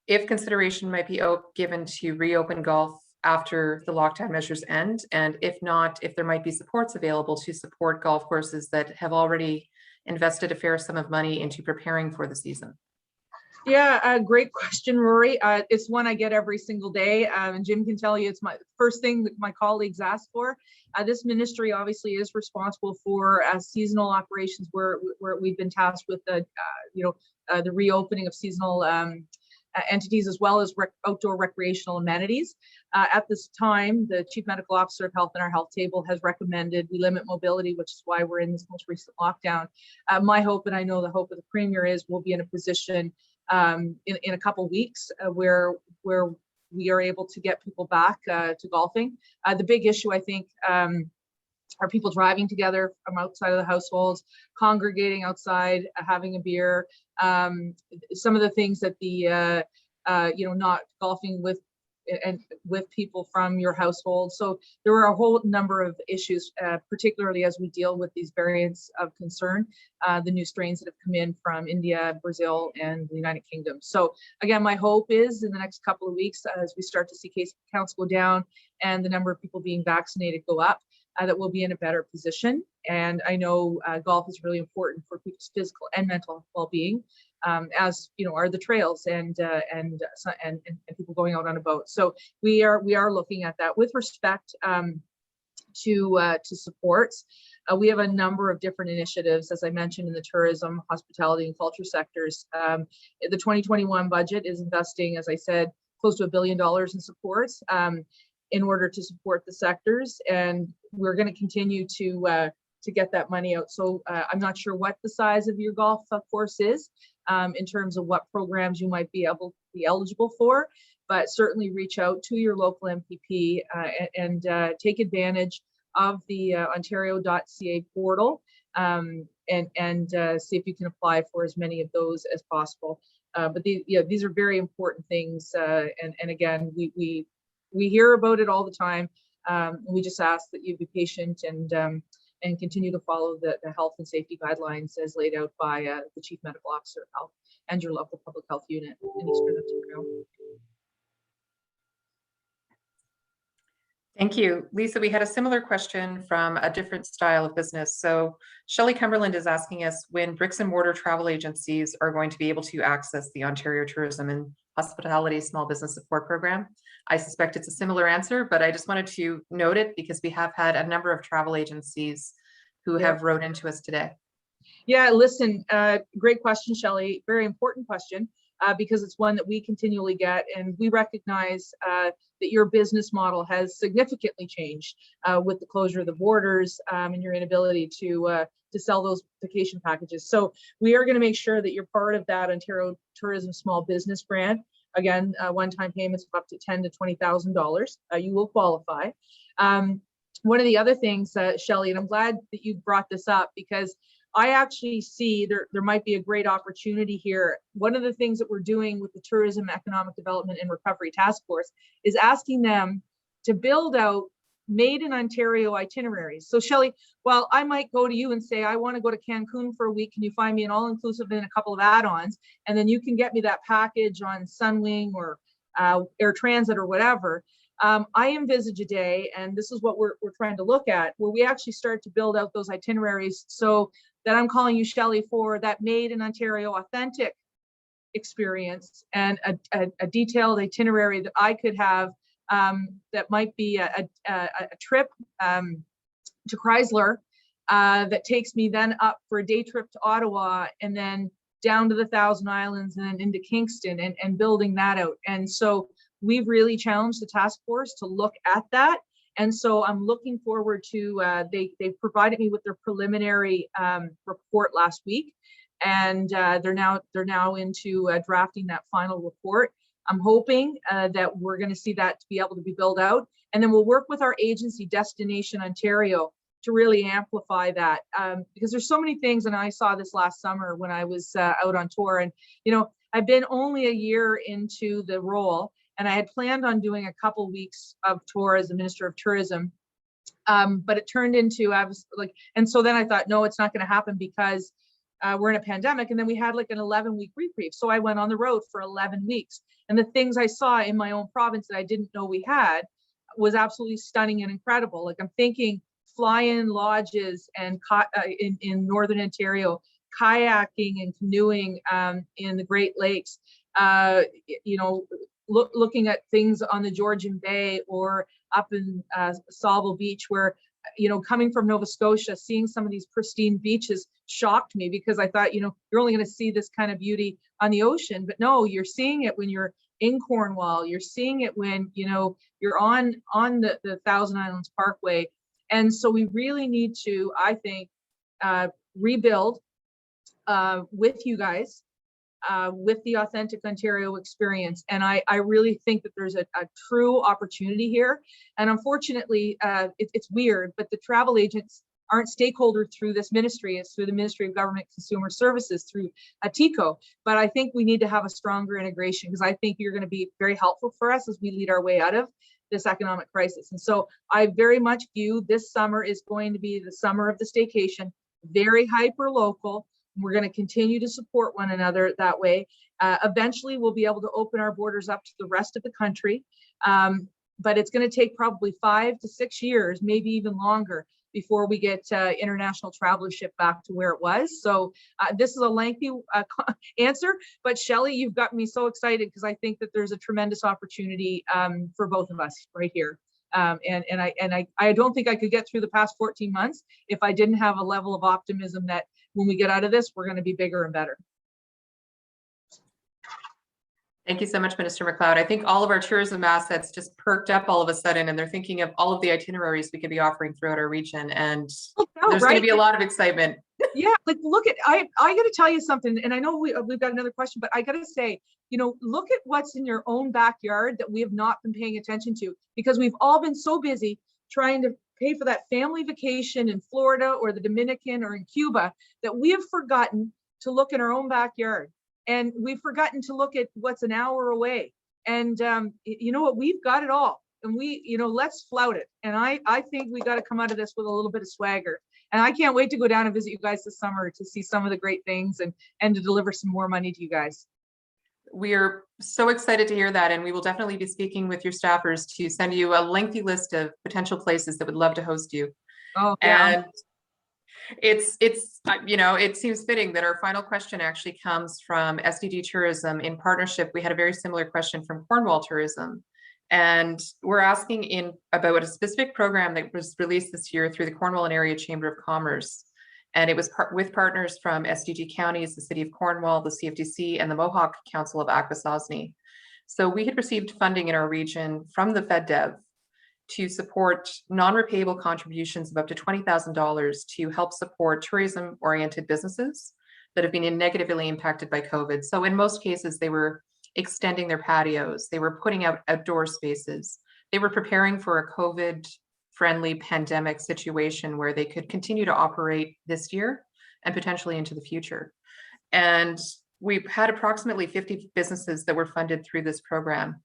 if consideration might be given to reopen golf after the lockdown measures end, and if not, if there might be supports available to support golf courses that have already invested a fair sum of money into preparing for the season. Yeah, great question, Rory. It's one I get every single day, and Jim can tell you it's my first thing that my colleagues ask for. This ministry obviously is responsible for seasonal operations, where we've been tasked with the reopening of seasonal entities, as well as outdoor recreational amenities. At this time, the Chief Medical Officer of Health in our health table has recommended we limit mobility, which is why we're in this most recent lockdown. My hope, and I know the hope of the Premier, is we'll be in a position in a couple of weeks where we are able to get people back to golfing. The big issue, I think, are people driving together from outside of the households, congregating outside, having a beer. Some of the things that the not golfing with people from your household. So there were a whole number of issues, particularly as we deal with these variants of concern, the new strains that have come in from India, Brazil, and the United Kingdom. So again, my hope is in the next couple of weeks, as we start to see case counts go down and the number of people being vaccinated go up, that we'll be in a better position. And I know golf is really important for people's physical and mental well-being, as you know, are the trails and people going out on a boat. So we are looking at that with respect to supports. We have a number of different initiatives, as I mentioned, in the tourism, hospitality, and culture sectors. The 2021 budget is investing, as I said, close to $1 billion in supports in order to support the sectors, and we're going to continue to get that money out. So I'm not sure what the size of your golf course is in terms of what programs you might be able to be eligible for, but certainly reach out to your local MPP and take advantage of the ontario.ca portal and see if you can apply for as many of those as possible. But these are very important things, and again, we hear about it all the time. We just ask that you be patient and continue to follow the health and safety guidelines as laid out by the Chief Medical Officer of Health and your local public health unit in Eastern Ontario. Thank you. Lisa, we had a similar question from a different style of business. So Shelley Cumberland is asking us when bricks and mortar travel agencies are going to be able to access the Ontario Tourism and Hospitality Small Business Support Program. I suspect it's a similar answer, but I just wanted to note it because we have had a number of travel agencies who have wrote into us today. Yeah, listen, great question, Shelley. Very important question because it's one that we continually get, and we recognize that your business model has significantly changed with the closure of the borders and your inability to sell those vacation packages. So we are going to make sure that you're part of that Ontario Tourism Small Business Grant. Again, one-time payments of up to $10,000 to $20,000. You will qualify. One of the other things, Shelley, and I'm glad that you brought this up because I actually see there might be a great opportunity here. One of the things that we're doing with the Tourism Economic Development and Recovery Task Force is asking them to build out made in Ontario itineraries. So Shelley, well, I might go to you and say, I want to go to Cancun for a week. Can you find me an all-inclusive and a couple of add-ons? And then you can get me that package on Sunwing or Air Transit or whatever. I envisage a day, and this is what we're trying to look at, where we actually start to build out those itineraries, so that I'm calling you, Shelley, for that made in Ontario authentic experience, and a detailed itinerary that I could have, that might be a trip to Chrysler that takes me then up for a day trip to Ottawa, and then down to the Thousand Islands and then into Kingston, and building that out. And so we've really challenged the task force to look at that. And so I'm looking forward to, they provided me with their preliminary report last week, and they're now into drafting that final report. I'm hoping that we're going to see that to be able to be built out, and then we'll work with our agency, Destination Ontario, to really amplify that, because there's so many things. And I saw this last summer when I was out on tour, and I've been only a year into the role, and I had planned on doing a couple weeks of tour as the Minister of Tourism, but it turned into, I was like, and so then I thought, no, it's not going to happen because we're in a pandemic. And then we had like an 11-week reprieve. So I went on the road for 11 weeks. And the things I saw in my own province that I didn't know we had was absolutely stunning and incredible. Like, I'm thinking fly-in lodges and in Northern Ontario, kayaking and canoeing in the Great Lakes, looking at things on the Georgian Bay or up in Sauble Beach, where, coming from Nova Scotia, seeing some of these pristine beaches shocked me, because I thought, you're only going to see this kind of beauty on the ocean. But no, you're seeing it when you're in Cornwall, you're seeing it when, you're on the Thousand Islands Parkway. And so we really need to, I think, rebuild with you guys, with the Authentic Ontario experience. And I really think that there's a true opportunity here. And unfortunately, it's weird, but the travel agents aren't stakeholders through this ministry. It's through the Ministry of Government Consumer Services, through TICO. But I think we need to have a stronger integration, because I think you're going to be very helpful for us as we lead our way out of this economic crisis. And so I very much view this summer is going to be the summer of the staycation, very hyper local. We're going to continue to support one another that way. Eventually, we'll be able to open our borders up to the rest of the country. But it's going to take probably 5 to 6 years, maybe even longer, before we get international travelership back to where it was. So this is a lengthy answer, but Shelley, you've got me so excited, because I think that there's a tremendous opportunity for both of us right here. And I don't think I could get through the past 14 months if I didn't have a level of optimism that when we get out of this, we're going to be bigger and better. Thank you so much, Minister MacLeod. I think all of our tourism assets just perked up all of a sudden, and they're thinking of all of the itineraries we could be offering throughout our region, and there's going to be a lot of excitement. Yeah, like, look at, I got to tell you something, and I know we've got another question, but I got to say, look at what's in your own backyard that we have not been paying attention to, because we've all been so busy trying to pay for that family vacation in Florida or the Dominican or in Cuba, that we have forgotten to look in our own backyard. And we've forgotten to look at what's an hour away. And you know what? We've got it all. And let's flout it. And I think we got to come out of this with a little bit of swagger. And I can't wait to go down and visit you guys this summer to see some of the great things, and to deliver some more money to you guys. We are so excited to hear that. And we will definitely be speaking with your staffers to send you a lengthy list of potential places that would love to host you. Oh, yeah. And it seems fitting that our final question actually comes from SDG Tourism in partnership. We had a very similar question from Cornwall Tourism, and we're asking about a specific program that was released this year through the Cornwall and Area Chamber of Commerce, and it was with partners from SDG counties, the City of Cornwall, the CFDC, and the Mohawk Council of Akwesasne. So we had received funding in our region from the FedDev to support non-repayable contributions of up to $20,000 to help support tourism-oriented businesses that have been negatively impacted by COVID. So in most cases, they were extending their patios, they were putting out outdoor spaces, they were preparing for a COVID-friendly pandemic situation where they could continue to operate this year and potentially into the future. And we've had approximately 50 businesses that were funded through this program.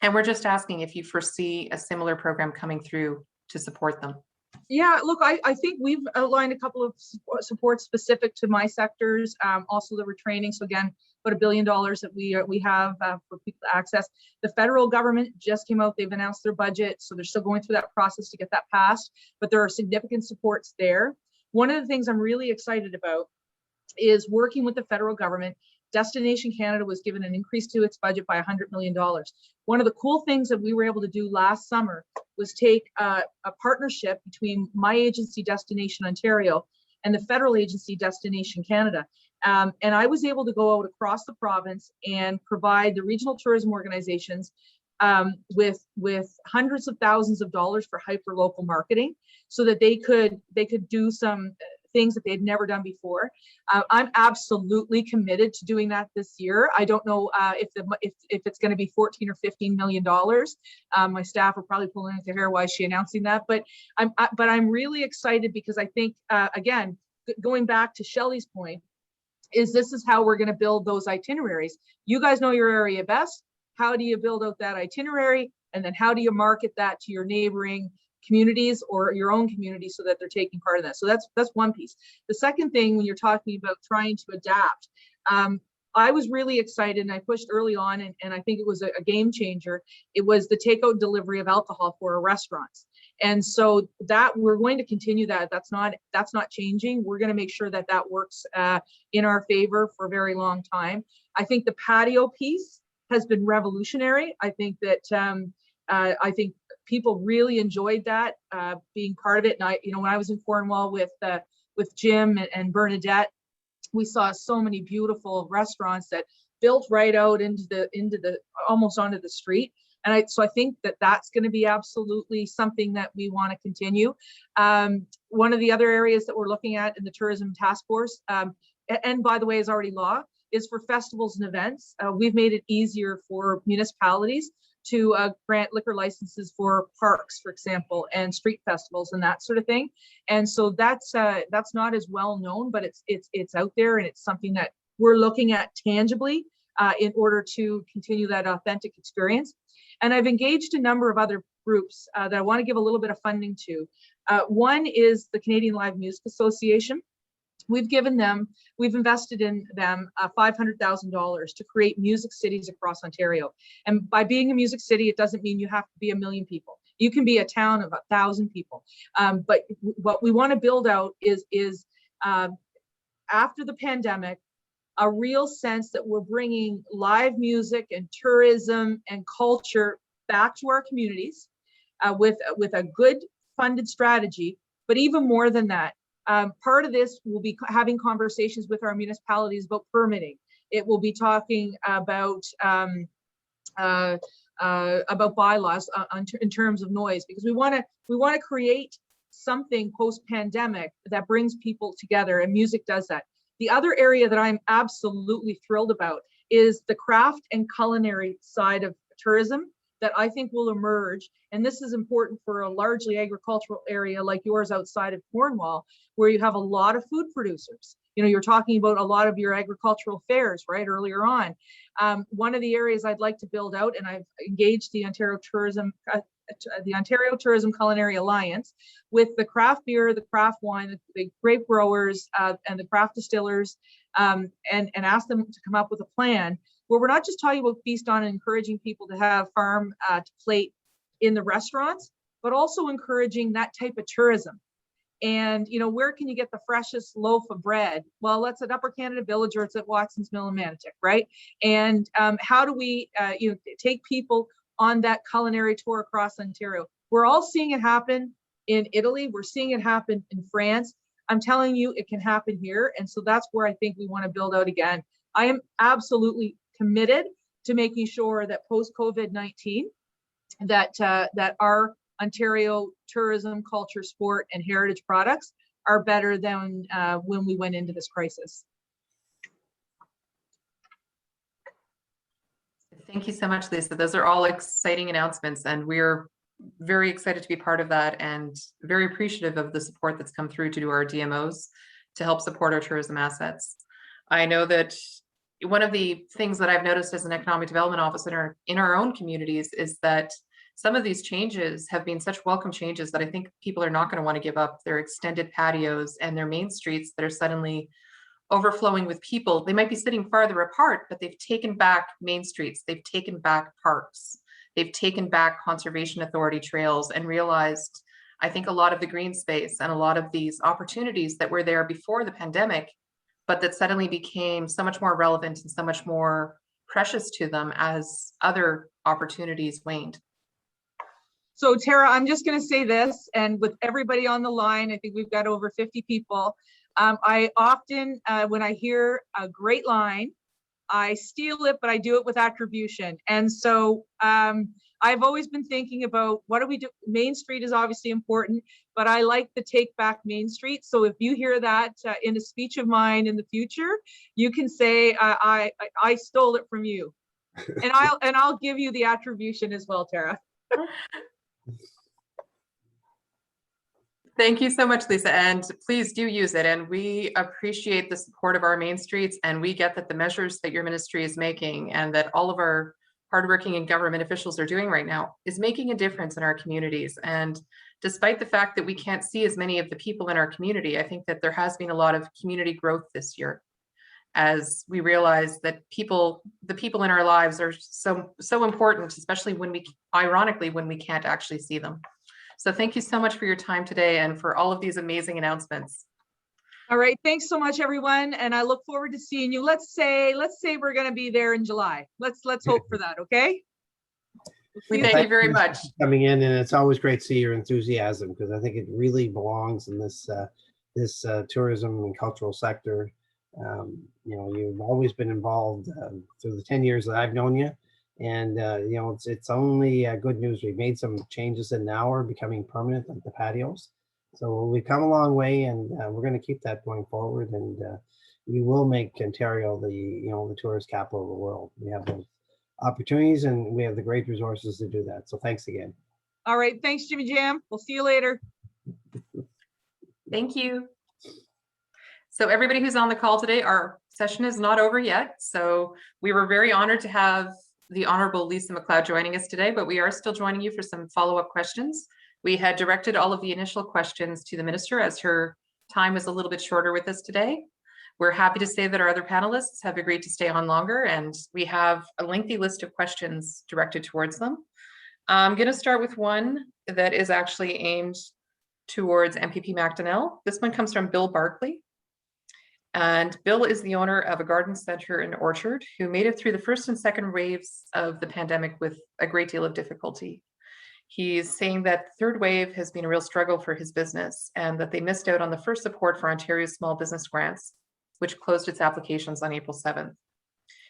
And we're just asking if you foresee a similar program coming through to support them. Yeah, look, I think we've outlined a couple of supports specific to my sectors, also the retraining. So again, about $1 billion that we have for people to access. The federal government just came out, they've announced their budget, so they're still going through that process to get that passed, but there are significant supports there. One of the things I'm really excited about is working with the federal government. Destination Canada was given an increase to its budget by $100 million. One of the cool things that we were able to do last summer was take a partnership between my agency, Destination Ontario, and the federal agency, Destination Canada. And I was able to go out across the province and provide the regional tourism organizations with hundreds of thousands of dollars for hyper local marketing, so that they could do some things that they'd never done before. I'm absolutely committed to doing that this year. I don't know if it's going to be 14 or 15 million dollars. My staff are probably pulling out their hair. Why is she announcing that? But I'm really excited because I think again, going back to Shelley's point, this is how we're going to build those itineraries. You guys know your area best. How do you build out that itinerary, and then how do you market that to your neighboring communities or your own community so that they're taking part of that? So that's one piece. The second thing, when you're talking about trying to adapt, I was really excited, and I pushed early on, and I think it was a game changer. It was the takeout delivery of alcohol for our restaurants. And so that we're going to continue that. That's not changing. We're going to make sure that that works in our favor for a very long time. I think the patio piece has been revolutionary. I think that I think people really enjoyed that, being part of it. And when I was in Cornwall with Jim and Bernadette, we saw so many beautiful restaurants that built right out into the almost onto the street. And so I think that that's going to be absolutely something that we want to continue. One of the other areas that we're looking at in the tourism task force, and by the way, is already law, is for festivals and events. We've made it easier for municipalities to grant liquor licenses for parks, for example, and street festivals and that sort of thing. And so that's not as well known, but it's out there, and it's something that we're looking at tangibly in order to continue that authentic experience. And I've engaged a number of other groups that I want to give a little bit of funding to. One is the Canadian Live Music Association. We've invested in them $500,000 to create music cities across Ontario. And by being a music city, it doesn't mean you have to be 1 million people. You can be a town of 1,000 people. But what we want to build out is after the pandemic, a real sense that we're bringing live music and tourism and culture back to our communities with a good funded strategy. But even more than that, part of this will be having conversations with our municipalities about permitting. It will be talking about bylaws in terms of noise, because we want to create something post-pandemic that brings people together, and music does that. The other area that I'm absolutely thrilled about is the craft and culinary side of tourism that I think will emerge. And this is important for a largely agricultural area like yours outside of Cornwall, where you have a lot of food producers. You're talking about a lot of your agricultural fairs, right, earlier on. One of the areas I'd like to build out, and I've engaged the Ontario Tourism Culinary Alliance with the craft beer, the craft wine, the grape growers, and the craft distillers, and ask them to come up with a plan where we're not just talking about feast on and encouraging people to have farm to plate in the restaurants, but also encouraging that type of tourism. And, where can you get the freshest loaf of bread? Well, it's at Upper Canada Village, or it's at Watson's Mill in Manotick, right? And how do we take people on that culinary tour across Ontario? We're all seeing it happen in Italy. We're seeing it happen in France. I'm telling you, it can happen here. And so that's where I think we want to build out again. I am absolutely committed to making sure that post-COVID-19, that our Ontario tourism, culture, sport, and heritage products are better than when we went into this crisis. Thank you so much, Lisa. Those are all exciting announcements, and we're very excited to be part of that, and very appreciative of the support that's come through to do our DMOs to help support our tourism assets. I know that one of the things that I've noticed as an economic development officer in our own communities is that some of these changes have been such welcome changes that I think people are not going to want to give up their extended patios and their main streets that are suddenly overflowing with people. They might be sitting farther apart, but they've taken back main streets, they've taken back parks, they've taken back conservation authority trails, and realized, I think, a lot of the green space and a lot of these opportunities that were there before the pandemic, but that suddenly became so much more relevant and so much more precious to them as other opportunities waned. So Tara, I'm just going to say this, and with everybody on the line, I think we've got over 50 people. I often, when I hear a great line, I steal it, but I do it with attribution. And so I've always been thinking about what do we do? Main Street is obviously important, but I like the take back Main Street. So if you hear that in a speech of mine in the future, you can say I stole it from you, and I'll give you the attribution as well, Tara. Thank you so much, Lisa, and please do use it. And we appreciate the support of our main streets, and we get that the measures that your ministry is making and that all of our hardworking and government officials are doing right now is making a difference in our communities. And despite the fact that we can't see as many of the people in our community, I think that there has been a lot of community growth this year, as we realize that the people in our lives are so important, especially when ironically, when we can't actually see them. So thank you so much for your time today and for all of these amazing announcements. All right, thanks so much, everyone, and I look forward to seeing you. Let's say we're going to be there in July. Let's hope for that, okay? We thank you very much for coming in, and it's always great to see your enthusiasm, because I think it really belongs in this tourism and cultural sector. You know, you've always been involved through the 10 years that I've known you. And, you know, it's only good news. We've made some changes that now are becoming permanent, like the patios. So we've come a long way, and we're going to keep that going forward. And we will make Ontario the tourist capital of the world. We have those opportunities, and we have the great resources to do that. So thanks again. All right. Thanks, Jimmy Jam. We'll see you later. Thank you. So everybody who's on the call today, our session is not over yet. So we were very honored to have the Honorable Lisa MacLeod joining us today, but we are still joining you for some follow-up questions. We had directed all of the initial questions to the minister, as her time was a little bit shorter with us today. We're happy to say that our other panelists have agreed to stay on longer, and we have a lengthy list of questions directed towards them. I'm going to start with one that is actually aimed towards MPP McDonell. This one comes from Bill Barkley. And Bill is the owner of a garden center and orchard who made it through the first and second waves of the pandemic with a great deal of difficulty. He's saying that the third wave has been a real struggle for his business, and that they missed out on the first support for Ontario's small business grants, which closed its applications on April 7th.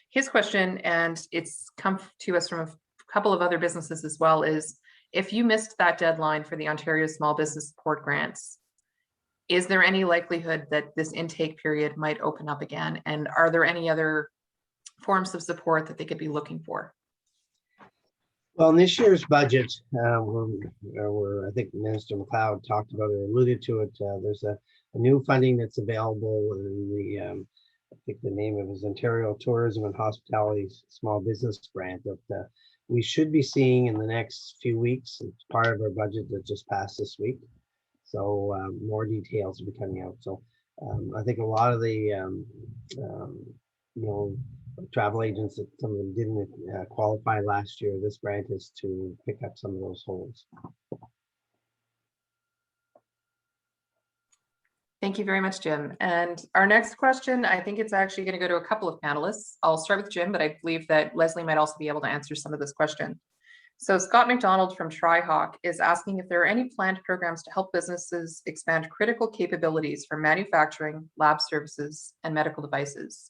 His question, and it's come to us from a couple of other businesses as well, is if you missed that deadline for the Ontario Small Business Support Grants, is there any likelihood that this intake period might open up again? And are there any other forms of support that they could be looking for? Well, in this year's budget, I think Minister MacLeod talked about it, alluded to it. There's a new funding that's available in the, I think the name of it is Ontario Tourism and Hospitality Small Business Grant, that we should be seeing in the next few weeks. It's part of our budget that just passed this week. So more details will be coming out. So I think a lot of the, travel agents, that some of them didn't qualify last year, this grant is to pick up some of those holes. Thank you very much, Jim. And our next question, I think it's actually going to go to a couple of panelists. I'll start with Jim, but I believe that Leslie might also be able to answer some of this question. So Scott McDonald from Tri-Hawk is asking if there are any planned programs to help businesses expand critical capabilities for manufacturing, lab services, and medical devices.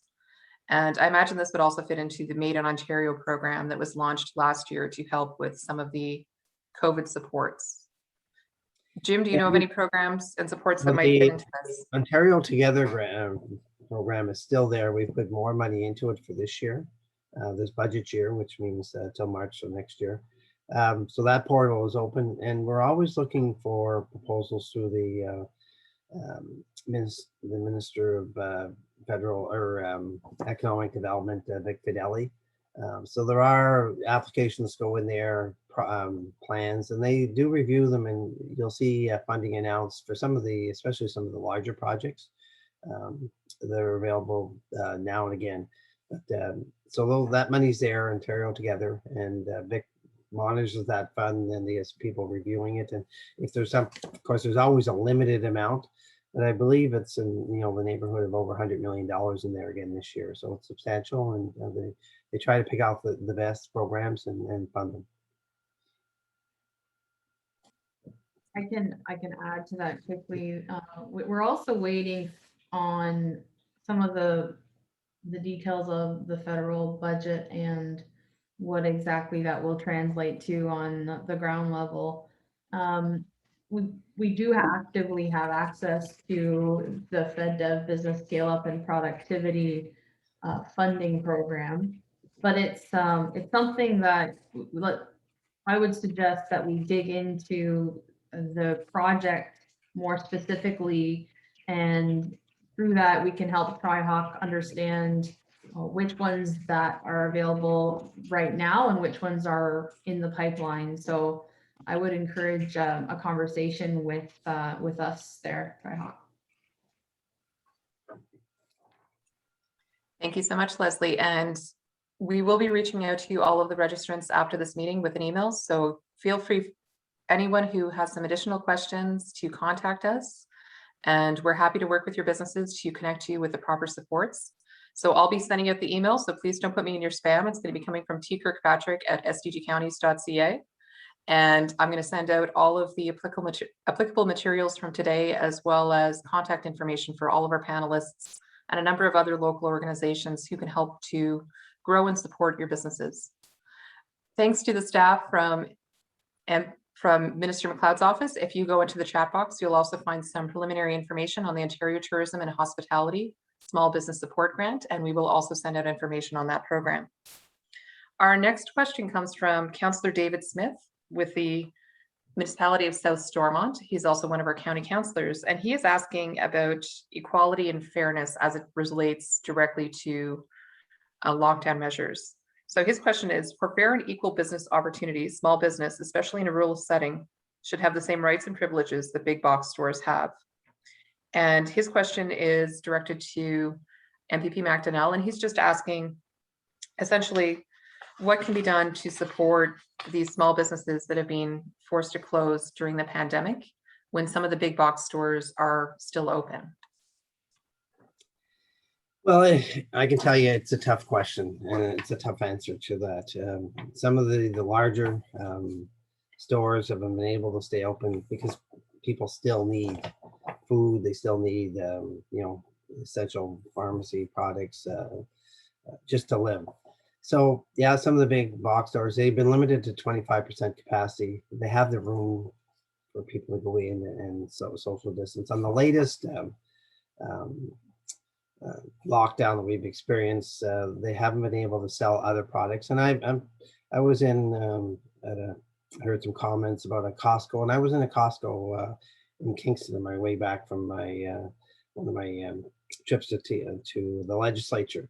And I imagine this would also fit into the Made in Ontario program that was launched last year to help with some of the COVID supports. Jim, do you know of any programs and supports that might fit into this? Ontario Together program is still there. We've put more money into it for this year, this budget year, which means till March of next year. So that portal is open, and we're always looking for proposals through the Minister of federal or economic development, Vic Fideli. So there are applications go in there, plans, and they do review them, and you'll see funding announced for some of the, especially some of the larger projects. They're available now and again. But so that money's there, Ontario Together, and Vic monitors that fund, and there's people reviewing it. And if there's some, of course, there's always a limited amount, but I believe it's in the neighborhood of over $100 million in there again this year. So it's substantial, and they try to pick out the best programs and fund them. I can add to that quickly. We're also waiting on some of the details of the federal budget and what exactly that will translate to on the ground level. We do actively have access to the FedDev Business Scale Up and Productivity funding program, but it's something that I would suggest that we dig into the project more specifically, and through that we can help TriHawk understand which ones that are available right now and which ones are in the pipeline. So I would encourage a conversation with us there, TriHawk. Thank you so much, Leslie. And we will be reaching out to all of the registrants after this meeting with an email. So feel free, anyone who has some additional questions, to contact us. And we're happy to work with your businesses to connect you with the proper supports. So I'll be sending out the email, so please don't put me in your spam. It's going to be coming from tkirkpatrick@sdgcounties.ca. And I'm going to send out all of the applicable materials from today, as well as contact information for all of our panelists and a number of other local organizations who can help to grow and support your businesses. Thanks to the staff from Minister MacLeod's office. If you go into the chat box, you'll also find some preliminary information on the Ontario Tourism and Hospitality Small Business Support Grant, and we will also send out information on that program. Our next question comes from Councillor David Smith with the Municipality of South Stormont. He's also one of our county councillors, and he is asking about equality and fairness as it relates directly to lockdown measures. So his question is, for fair and equal business opportunities, small business, especially in a rural setting, should have the same rights and privileges that big box stores have. And his question is directed to MPP McDonell, and he's just asking, essentially, what can be done to support these small businesses that have been forced to close during the pandemic when some of the big box stores are still open? Well, I can tell you it's a tough question, and it's a tough answer to that. Some of the larger stores have been able to stay open because people still need food. They still need, essential pharmacy products just to live. So yeah, some of the big box stores, they've been limited to 25% capacity. They have the room for people to go in and social distance. On the latest lockdown that we've experienced, they haven't been able to sell other products. And I was in I heard some comments about a Costco, and I was in a Costco in Kingston on my way back from my one of my trips to the legislature.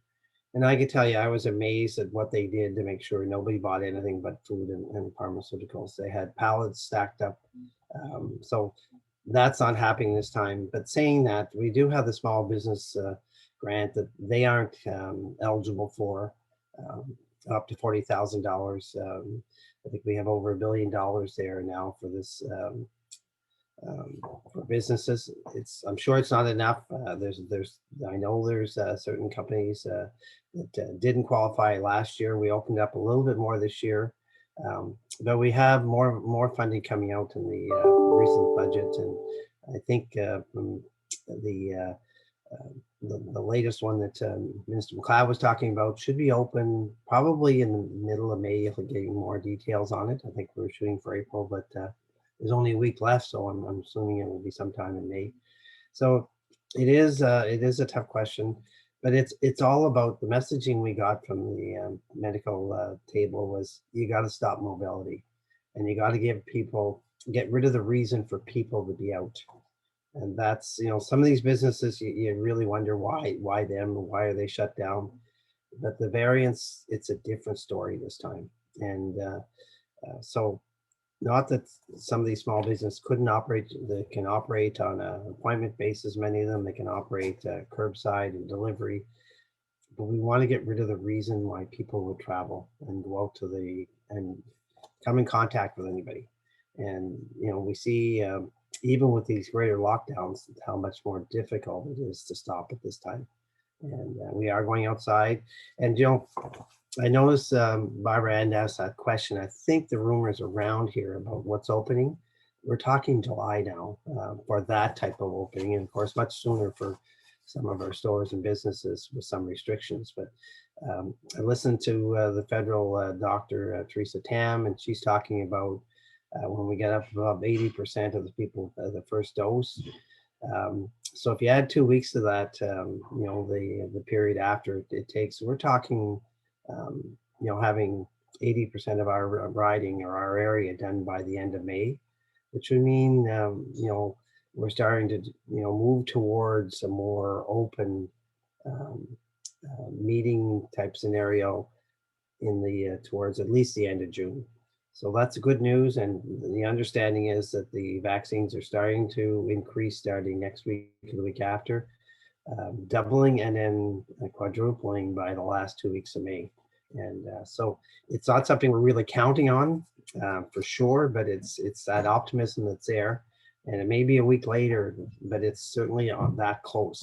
And I can tell you, I was amazed at what they did to make sure nobody bought anything but food and pharmaceuticals. They had pallets stacked up. So that's not happening this time. But saying that, we do have the small business grant that they aren't eligible for, up to $40,000. I think we have over $1 billion there now for this for businesses. I'm sure it's not enough. I know there's certain companies that didn't qualify last year. We opened up a little bit more this year, but we have more funding coming out in the recent budget, and I think from the latest one that Minister MacLeod was talking about should be open probably in the middle of May. If we're getting more details on it, I think we're shooting for April, but there's only a week left, so I'm assuming it will be sometime in May. So it is a tough question, but it's all about the messaging we got from the medical table was you got to stop mobility, and you got to get rid of the reason for people to be out. And that's, some of these businesses, you really wonder why them, why are they shut down? But the variants, it's a different story this time. And so not that some of these small businesses couldn't operate, they can operate on an appointment basis, many of them, they can operate curbside and delivery. But we want to get rid of the reason why people would travel and go out and come in contact with anybody. And, we see even with these greater lockdowns, how much more difficult it is to stop at this time. And we are going outside. And, I noticed Barbara Ann asked that question. I think the rumors around here about what's opening, we're talking July now for that type of opening. And of course, much sooner for some of our stores and businesses with some restrictions. But I listened to the federal doctor, Teresa Tam, and she's talking about when we get up above 80% of the people the first dose. So if you add 2 weeks to that, the period after it takes, we're talking, having 80% of our riding or our area done by the end of May, which would mean, we're starting to, move towards a more open meeting type scenario in the towards at least the end of June. So that's good news. And the understanding is that the vaccines are starting to increase starting next week or the week after, doubling and then quadrupling by the last 2 weeks of May. And so it's not something we're really counting on for sure, but it's that optimism that's there. And it may be a week later, but it's certainly on that close.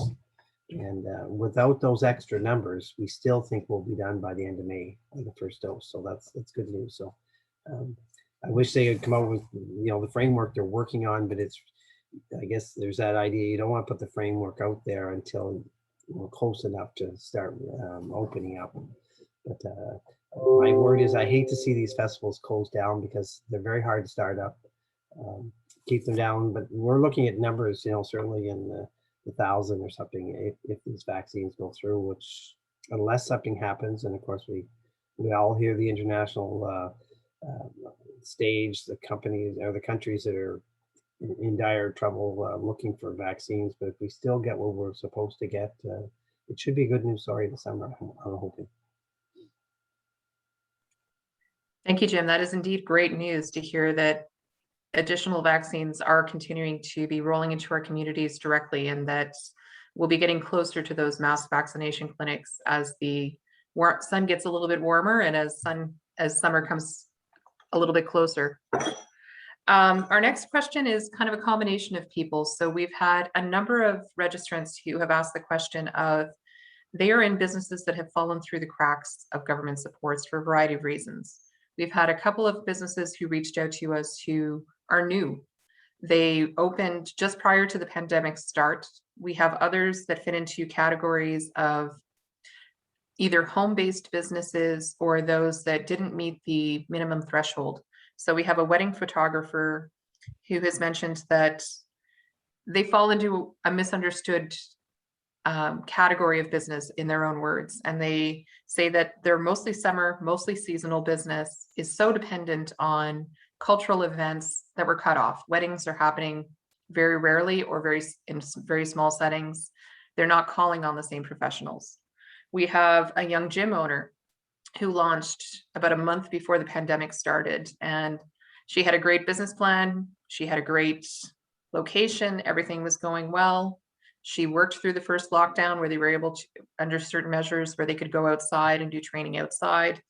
And without those extra numbers, we still think we'll be done by the end of May on the first dose. So that's good news. So I wish they had come out with, the framework they're working on, but I guess there's that idea. You don't want to put the framework out there until we're close enough to start opening up. But my word is I hate to see these festivals closed down because they're very hard to start up. Keep them down, but we're looking at numbers, certainly in the 1,000 or something if these vaccines go through, which unless something happens, and of course we all hear the international stage, the companies or the countries that are in dire trouble looking for vaccines, but if we still get what we're supposed to get, it should be a good news story this summer, I'm hoping. Thank you, Jim. That is indeed great news to hear that additional vaccines are continuing to be rolling into our communities directly, and that we'll be getting closer to those mass vaccination clinics as the sun gets a little bit warmer and as summer comes a little bit closer. Our next question is kind of a combination of people. So we've had a number of registrants who have asked the question of, they are in businesses that have fallen through the cracks of government supports for a variety of reasons. We've had a couple of businesses who reached out to us who are new. They opened just prior to the pandemic start. We have others that fit into categories of either home-based businesses or those that didn't meet the minimum threshold. So we have a wedding photographer who has mentioned that they fall into a misunderstood category of business in their own words. And they say that they're mostly summer, mostly seasonal business is so dependent on cultural events that were cut off. Weddings are happening very rarely or in very small settings. They're not calling on the same professionals. We have a young gym owner who launched about a month before the pandemic started, and she had a great business plan. She had a great location. Everything was going well. She worked through the first lockdown where they were able to, under certain measures, where they could go outside and do training outside.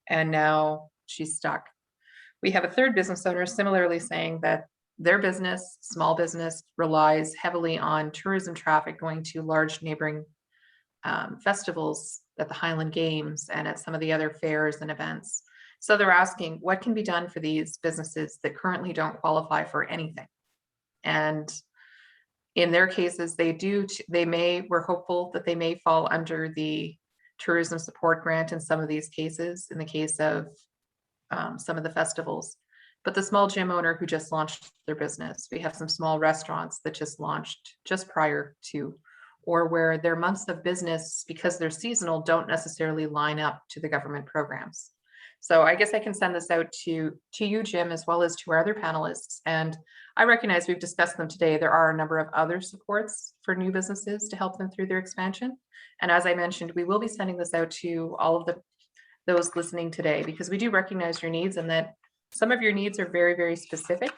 And now she's stuck. We have a third business owner similarly saying that their business, small business, relies heavily on tourism traffic going to large neighboring festivals at the Highland Games and at some of the other fairs and events. So they're asking, what can be done for these businesses that currently don't qualify for anything? And in their cases, we're hopeful that they may fall under the tourism support grant in some of these cases, in the case of some of the festivals. But the small gym owner who just launched their business, we have some small restaurants that just launched just prior to, or where their months of business, because they're seasonal, don't necessarily line up to the government programs. So I guess I can send this out to you, Jim, as well as to our other panelists. And I recognize we've discussed them today. There are a number of other supports for new businesses to help them through their expansion. And as I mentioned, we will be sending this out to all of those listening today, because we do recognize your needs and that some of your needs are very, very specific.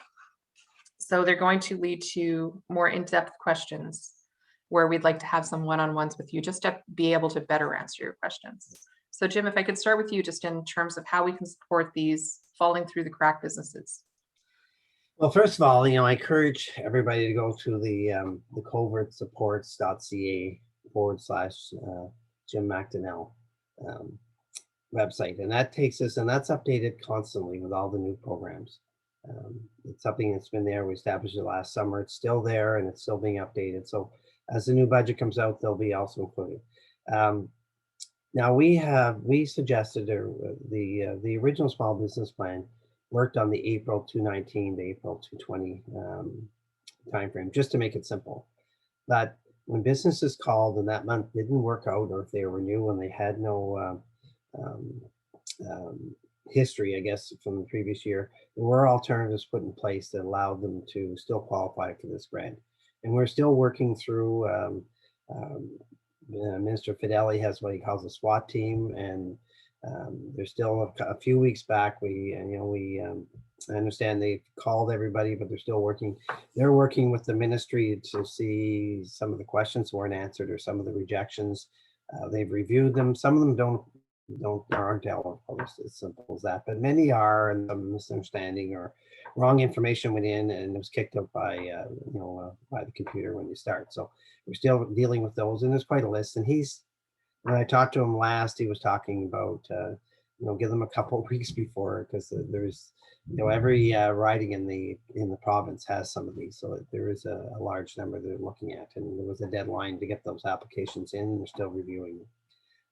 So they're going to lead to more in-depth questions where we'd like to have some one-on-ones with you just to be able to better answer your questions. So Jim, if I could start with you just in terms of how we can support these falling through the crack businesses. Well, first of all, I encourage everybody to go to the covertsupports.ca/Jim McDonell website. And that takes us, and that's updated constantly with all the new programs. It's something that's been there. We established it last summer. It's still there and it's still being updated. So as the new budget comes out, they'll be also included. Now we suggested the original small business plan worked on the April 2019 to April 2020 timeframe, just to make it simple. But when businesses called and that month didn't work out, or if they were new and they had no history, I guess, from the previous year, there were alternatives put in place that allowed them to still qualify for this grant. And we're still working through, Minister Fideli has what he calls a SWAT team, and there's still a few weeks back, I understand they've called everybody, but they're still working. They're working with the ministry to see some of the questions weren't answered or some of the rejections. They've reviewed them. Some of them aren't eligible, as simple as that, but many are, and some misunderstanding or wrong information went in and it was kicked up by the computer when you start. So we're still dealing with those, and there's quite a list. And when I talked to him last, he was talking about give them a couple of weeks before, because there's every riding in the province has some of these, so there is a large number they're looking at, and there was a deadline to get those applications in. They're still reviewing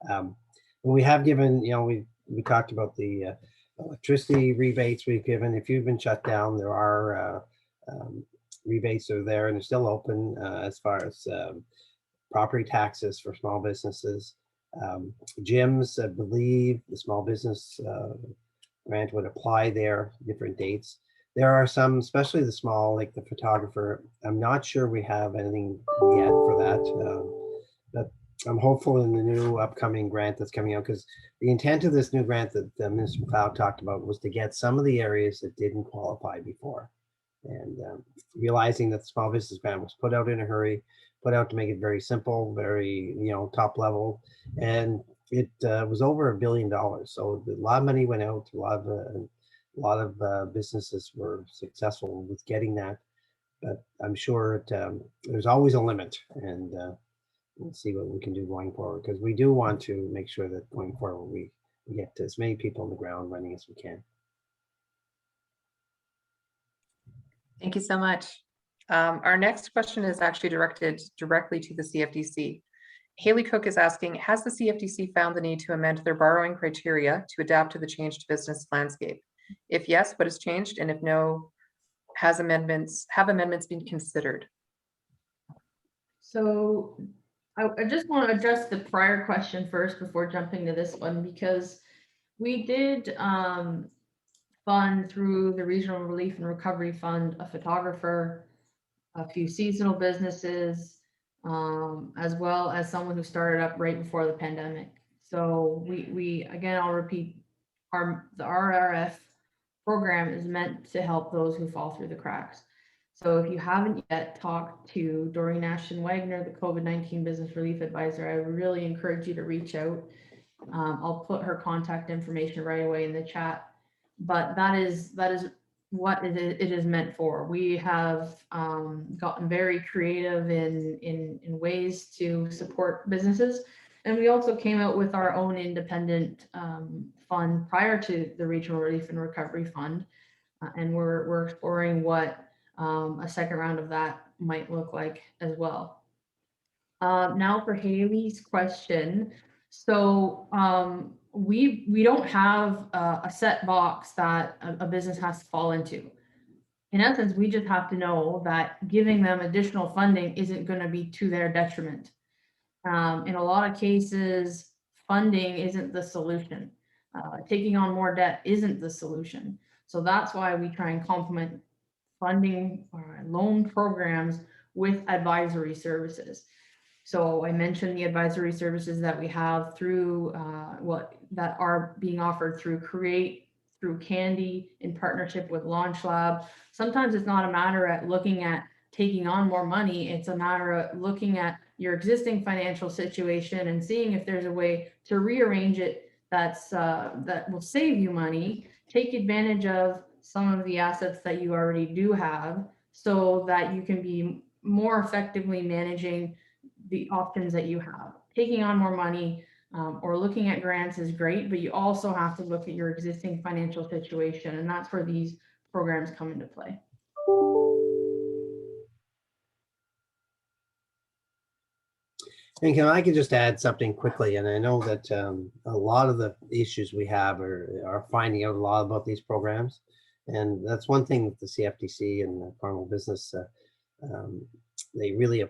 them. We have given, we talked about the electricity rebates we've given. If you've been shut down, there are rebates are there, and they're still open as far as property taxes for small businesses. Gyms, I believe the small business grant would apply there, different dates. There are some, especially the small, like the photographer. I'm not sure we have anything yet for that, but I'm hopeful in the new upcoming grant that's coming out, because the intent of this new grant that Minister MacLeod talked about was to get some of the areas that didn't qualify before. And realizing that the small business grant was put out in a hurry, put out to make it very simple, very, top level. And it was over $1 billion. So a lot of money went out. A lot of businesses were successful with getting that. But I'm sure there's always a limit, and we'll see what we can do going forward, because we do want to make sure that going forward we get as many people on the ground running as we can. Thank you so much. Our next question is actually directed directly to the CFDC. Haley Cook is asking, has the CFDC found the need to amend their borrowing criteria to adapt to the changed business landscape? If yes, what has changed? And if no, have amendments been considered? So I just want to address the prior question first before jumping to this one, because we did fund through the Regional Relief and Recovery Fund a photographer, a few seasonal businesses, as well as someone who started up right before the pandemic. So we again, I'll repeat, the RRF program is meant to help those who fall through the cracks. So if you haven't yet talked to Doreen Ashton-Wagner, the COVID-19 Business Relief Advisor, I really encourage you to reach out. I'll put her contact information right away in the chat. But that is what it is meant for. We have gotten very creative in ways to support businesses, and we also came out with our own independent fund prior to the Regional Relief and Recovery Fund, and we're exploring what a second round of that might look like as well. Now for Haley's question. So we don't have a set box that a business has to fall into. In essence, we just have to know that giving them additional funding isn't going to be to their detriment. In a lot of cases, funding isn't the solution. Taking on more debt isn't the solution. So that's why we try and complement funding or loan programs with advisory services. So I mentioned the advisory services that we have through that are being offered through Create, through Candy, in partnership with Launch Lab. Sometimes it's not a matter of looking at taking on more money. It's a matter of looking at your existing financial situation and seeing if there's a way to rearrange it that will save you money, take advantage of some of the assets that you already do have, so that you can be more effectively managing the options that you have. Taking on more money or looking at grants is great, but you also have to look at your existing financial situation, and that's where these programs come into play. And I can just add something quickly, and I know that a lot of the issues we have are finding out a lot about these programs, and that's one thing with the CFTC and the Cornwall Business. They really,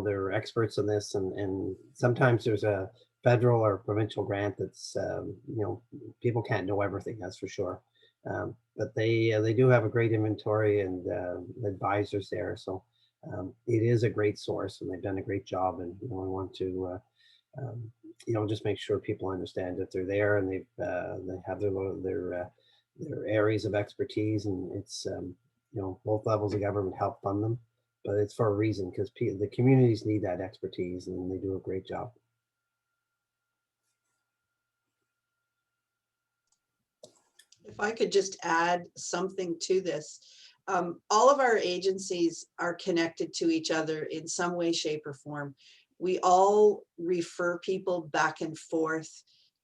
they're experts in this, and sometimes there's a federal or provincial grant that's, people can't know everything, that's for sure. But they do have a great inventory and advisors there, so. It is a great source, and they've done a great job. And I want to, just make sure people understand that they're there, and they have their areas of expertise, and it's both levels of government help fund them, but it's for a reason, because the communities need that expertise, and they do a great job. If I could just add something to this. All of our agencies are connected to each other in some way, shape, or form. We all refer people back and forth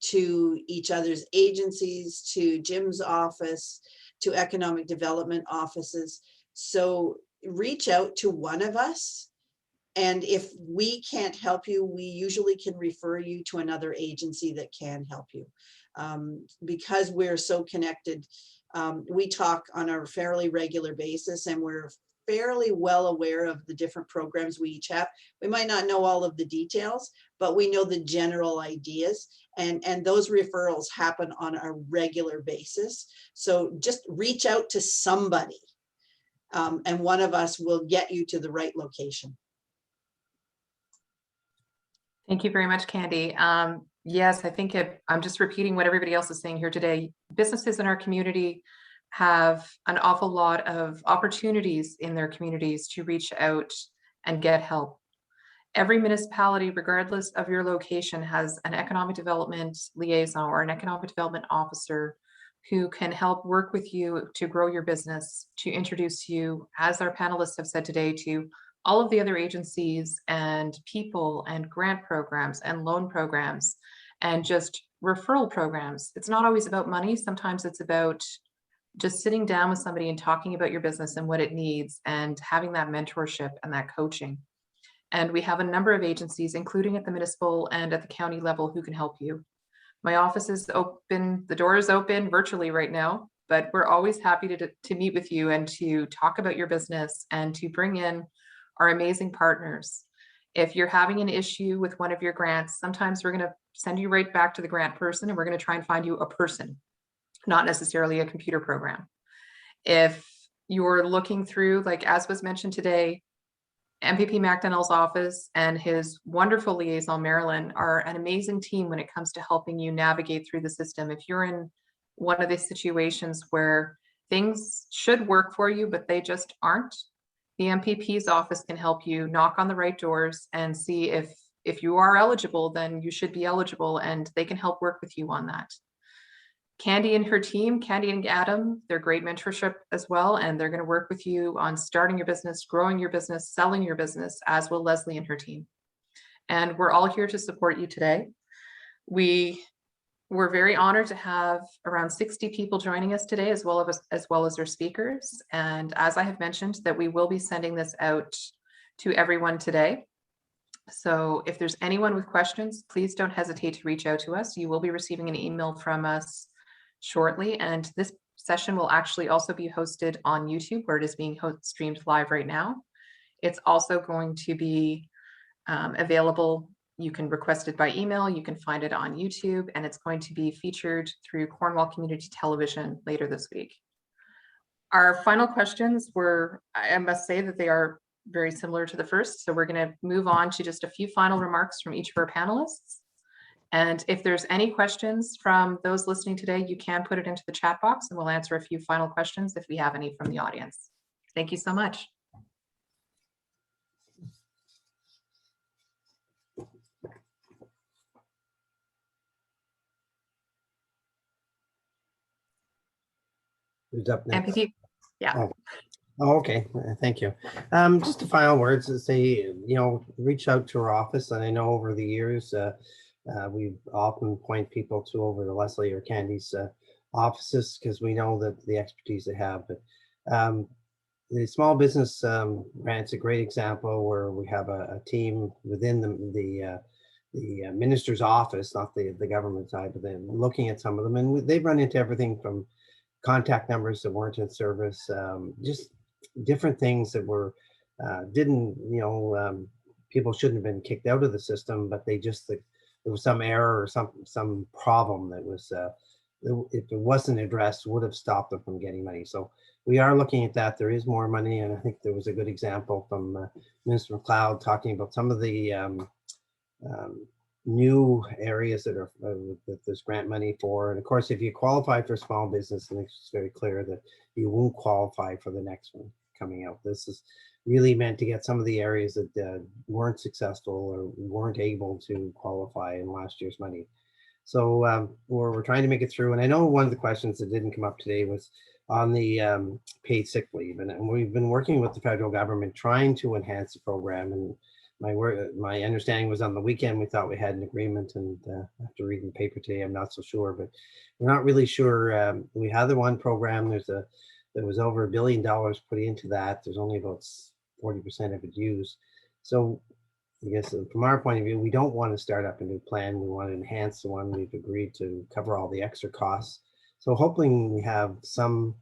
to each other's agencies, to Jim's office, to economic development offices. So reach out to one of us. And if we can't help you, we usually can refer you to another agency that can help you. Because we're so connected, we talk on a fairly regular basis, and we're fairly well aware of the different programs we each have. We might not know all of the details, but we know the general ideas, and those referrals happen on a regular basis. So just reach out to somebody, and one of us will get you to the right location. Thank you very much, Candy. Yes, I think I'm just repeating what everybody else is saying here today. Businesses in our community have an awful lot of opportunities in their communities to reach out and get help. Every municipality, regardless of your location, has an economic development liaison or an economic development officer who can help work with you to grow your business, to introduce you, as our panelists have said today, to all of the other agencies and people and grant programs and loan programs and just referral programs. It's not always about money. Sometimes it's about just sitting down with somebody and talking about your business and what it needs, and having that mentorship and that coaching. And we have a number of agencies, including at the municipal and at the county level, who can help you. My office is open, the door is open virtually right now, but we're always happy to meet with you and to talk about your business and to bring in our amazing partners. If you're having an issue with one of your grants, sometimes we're going to send you right back to the grant person, and we're going to try and find you a person, not necessarily a computer program. If you're looking through, like as was mentioned today, MPP McDonell's office and his wonderful liaison, Marilyn, are an amazing team when it comes to helping you navigate through the system. If you're in one of these situations where things should work for you, but they just aren't, the MPP's office can help you knock on the right doors and see if you are eligible, then you should be eligible, and they can help work with you on that. Candy and her team, Candy and Adam, they're great mentorship as well, and they're going to work with you on starting your business, growing your business, selling your business, as will Leslie and her team. And we're all here to support you today. We're very honored to have around 60 people joining us today, as well as our speakers. And as I have mentioned, that we will be sending this out to everyone today. So if there's anyone with questions, please don't hesitate to reach out to us. You will be receiving an email from us shortly. And this session will actually also be hosted on YouTube, where it is being streamed live right now. It's also going to be available. You can request it by email. You can find it on YouTube, and it's going to be featured through Cornwall Community Television later this week. Our final questions were, I must say that they are very similar to the first. So we're going to move on to just a few final remarks from each of our panelists. And if there's any questions from those listening today, you can put it into the chat box and we'll answer a few final questions if we have any from the audience. Thank you so much. Who's up next? MPP, yeah. Oh, okay, thank you. Just the final words to say, reach out to our office. And I know over the years, we often point people to over to Leslie or Candy's offices because we know that the expertise they have. But the small business grant's a great example where we have a team within the minister's office, not the government side, but then looking at some of them, and they've run into everything from contact numbers that weren't in service, just different things that were people shouldn't have been kicked out of the system, but there was some error or some problem that was if it wasn't addressed would have stopped them from getting money. So we are looking at that. There is more money, and I think there was a good example from Minister MacLeod talking about some of the new areas that there's grant money for. And of course, if you qualify for small business, I think it's very clear that you won't qualify for the next one coming out. This is really meant to get some of the areas that weren't successful or weren't able to qualify in last year's money. So we're trying to make it through. And I know one of the questions that didn't come up today was on the paid sick leave. And we've been working with the federal government trying to enhance the program. And my understanding was on the weekend we thought we had an agreement, and after reading the paper today I'm not so sure, but we're not really sure. We had the one program, there was over $1 billion put into that. There's only about 40% of it used. So I guess from our point of view, we don't want to start up a new plan. We want to enhance the one. We've agreed to cover all the extra costs. So hoping we have some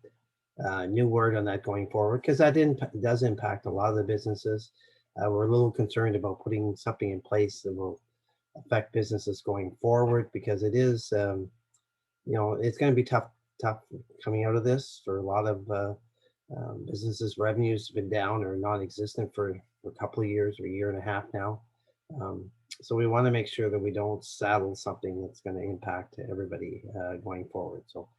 new word on that going forward, because that does impact a lot of the businesses. We're a little concerned about putting something in place that will affect businesses going forward, because it is, it's going to be tough coming out of this for a lot of businesses. Revenues have been down or non-existent for a couple of years or a year and a half now. So we want to make sure that we don't saddle something that's going to impact everybody going forward. So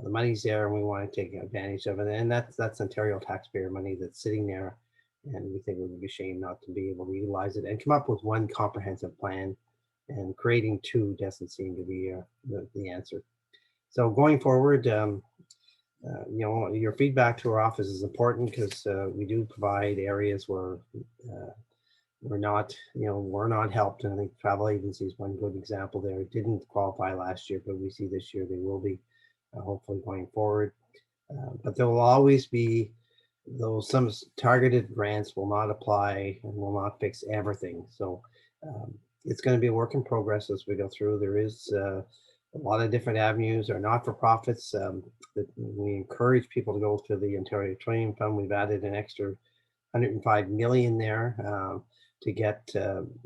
the money's there and we want to take advantage of it. And that's Ontario taxpayer money that's sitting there. And we think it would be a shame not to be able to utilize it and come up with one comprehensive plan, and creating two doesn't seem to be the answer. So going forward, your feedback to our office is important, because we do provide areas where we're not helped. And I think travel agency is one good example there. It didn't qualify last year, but we see this year they will be, hopefully going forward. But there will always be some targeted grants will not apply and will not fix everything. So it's going to be a work in progress as we go through. There is a lot of different avenues or not-for-profits that we encourage people to go to the Ontario Training Fund. We've added an extra $105 million there to get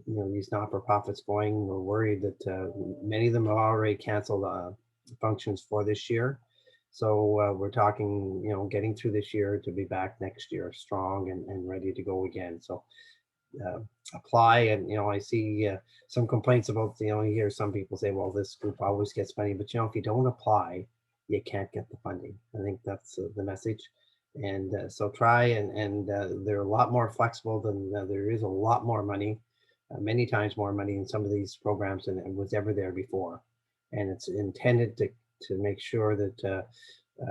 these not-for-profits going. We're worried that many of them have already canceled functions for this year. So we're talking, getting through this year to be back next year strong and ready to go again. So apply. And, I see some complaints about, you hear some people say, well, this group always gets money, but if you don't apply, you can't get the funding. I think that's the message. And so try, and they're a lot more flexible than there is a lot more money, many times more money in some of these programs than was ever there before. And it's intended to make sure that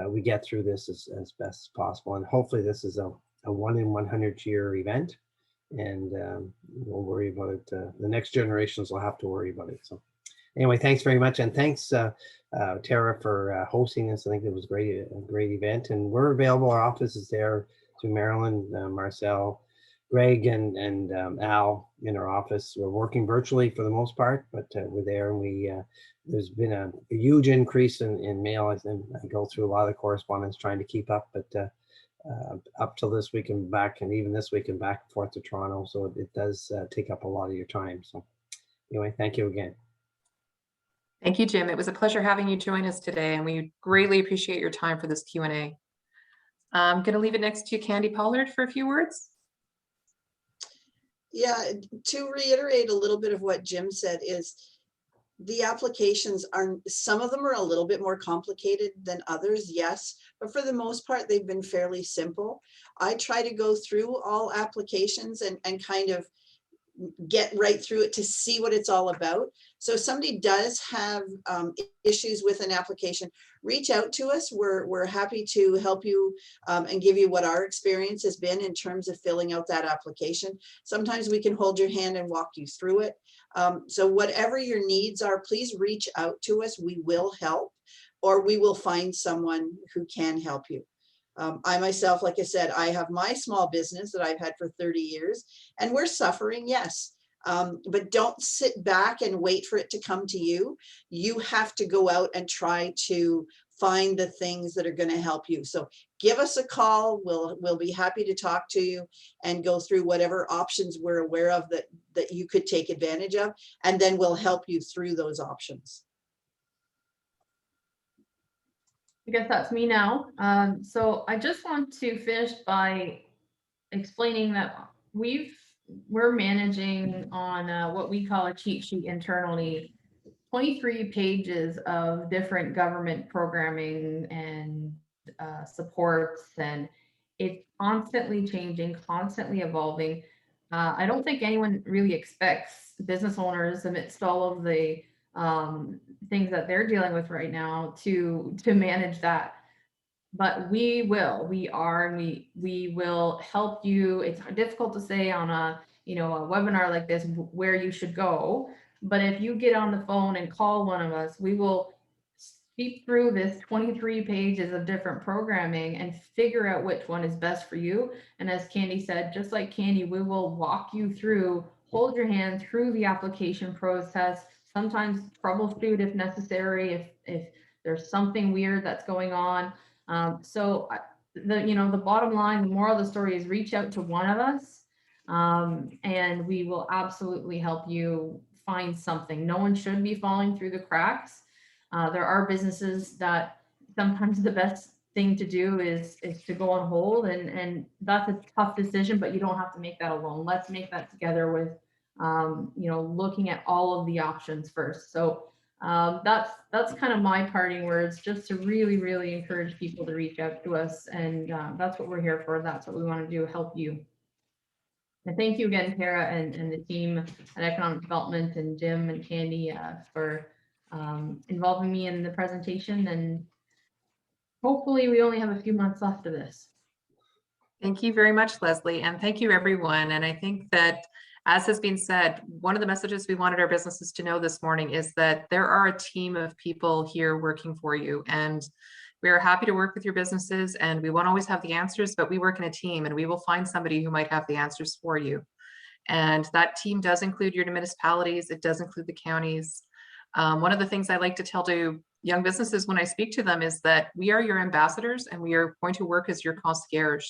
we get through this as best as possible. And hopefully this is a 1 in 100 year event, and we'll worry about it. The next generations will have to worry about it. So anyway, thanks very much. And thanks, Tara, for hosting this. I think it was a great event, and we're available. Our office is there through Marilyn, Marcel, Greg, and Al in our office. We're working virtually for the most part, but we're there, and there's been a huge increase in mail. I go through a lot of correspondence trying to keep up, but up till this week and back, and even this week and back and forth to Toronto. So it does take up a lot of your time. So anyway, thank you again. Thank you, Jim. It was a pleasure having you join us today, and we greatly appreciate your time for this Q&A. I'm going to leave it next to Candy Pollard for a few words. Yeah, to reiterate a little bit of what Jim said is the applications are, some of them are a little bit more complicated than others, yes, but for the most part, they've been fairly simple. I try to go through all applications and kind of get right through it to see what it's all about. So if somebody does have issues with an application, reach out to us. We're happy to help you and give you what our experience has been in terms of filling out that application. Sometimes we can hold your hand and walk you through it. So whatever your needs are, please reach out to us. We will help, or we will find someone who can help you. I myself, like I said, I have my small business that I've had for 30 years and we're suffering, yes. But don't sit back and wait for it to come to you. You have to go out and try to find the things that are going to help you. So give us a call. We'll be happy to talk to you and go through whatever options we're aware of that you could take advantage of. And then we'll help you through those options. I guess that's me now. So I just want to finish by explaining that we're managing on what we call a cheat sheet internally, 23 pages of different government programming and supports, and it's constantly changing, constantly evolving. I don't think anyone really expects business owners amidst all of the things that they're dealing with right now to manage that. But we will help you. It's difficult to say on a webinar like this where you should go. But if you get on the phone and call one of us, we will speak through this 23 pages of different programming and figure out which one is best for you. And as Candy said, just like Candy, we will walk you through, hold your hand through the application process, sometimes troubleshoot if necessary, if there's something weird that's going on. So the bottom line, the moral of the story is reach out to one of us, and we will absolutely help you find something. No one should be falling through the cracks. There are businesses that sometimes the best thing to do is to go on hold, and that's a tough decision, but you don't have to make that alone. Let's make that together with looking at all of the options first. So that's kind of my parting words, just to really encourage people to reach out to us, and that's what we're here for. That's what we want to do, help you. And thank you again, Tara, and the team at Economic Development, and Jim and Candy for involving me in the presentation. And hopefully we only have a few months left of this. Thank you very much, Leslie, and thank you, everyone. And I think that, as has been said, one of the messages we wanted our businesses to know this morning is that there are a team of people here working for you, and we are happy to work with your businesses, and we won't always have the answers, but we work in a team and we will find somebody who might have the answers for you. And that team does include your municipalities. It does include the counties. One of the things I like to tell to young businesses when I speak to them is that we are your ambassadors and we are going to work as your concierge.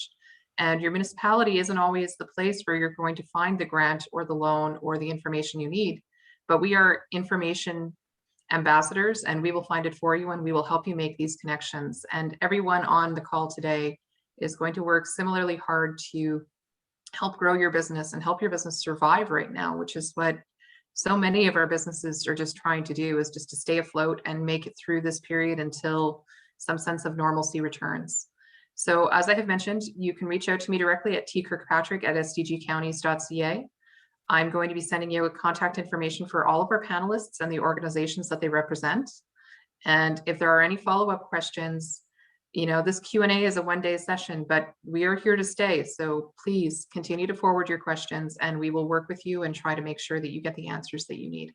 And your municipality isn't always the place where you're going to find the grant or the loan or the information you need, but we are information ambassadors, and we will find it for you, and we will help you make these connections. And everyone on the call today is going to work similarly hard to help grow your business and help your business survive right now, which is what so many of our businesses are just trying to do, is just to stay afloat and make it through this period until some sense of normalcy returns. So as I have mentioned, you can reach out to me directly at tkirkpatrick@sdgcounties.ca. I'm going to be sending you contact information for all of our panelists and the organizations that they represent. And if there are any follow-up questions, this Q&A is a one-day session, but we are here to stay. So please continue to forward your questions and we will work with you and try to make sure that you get the answers that you need.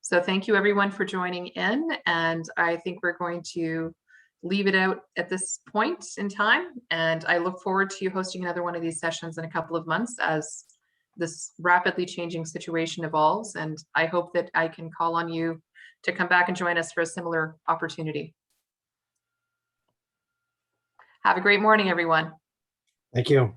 So thank you everyone for joining in. And I think we're going to leave it out at this point in time. And I look forward to you hosting another one of these sessions in a couple of months as this rapidly changing situation evolves. And I hope that I can call on you to come back and join us for a similar opportunity. Have a great morning, everyone. Thank you.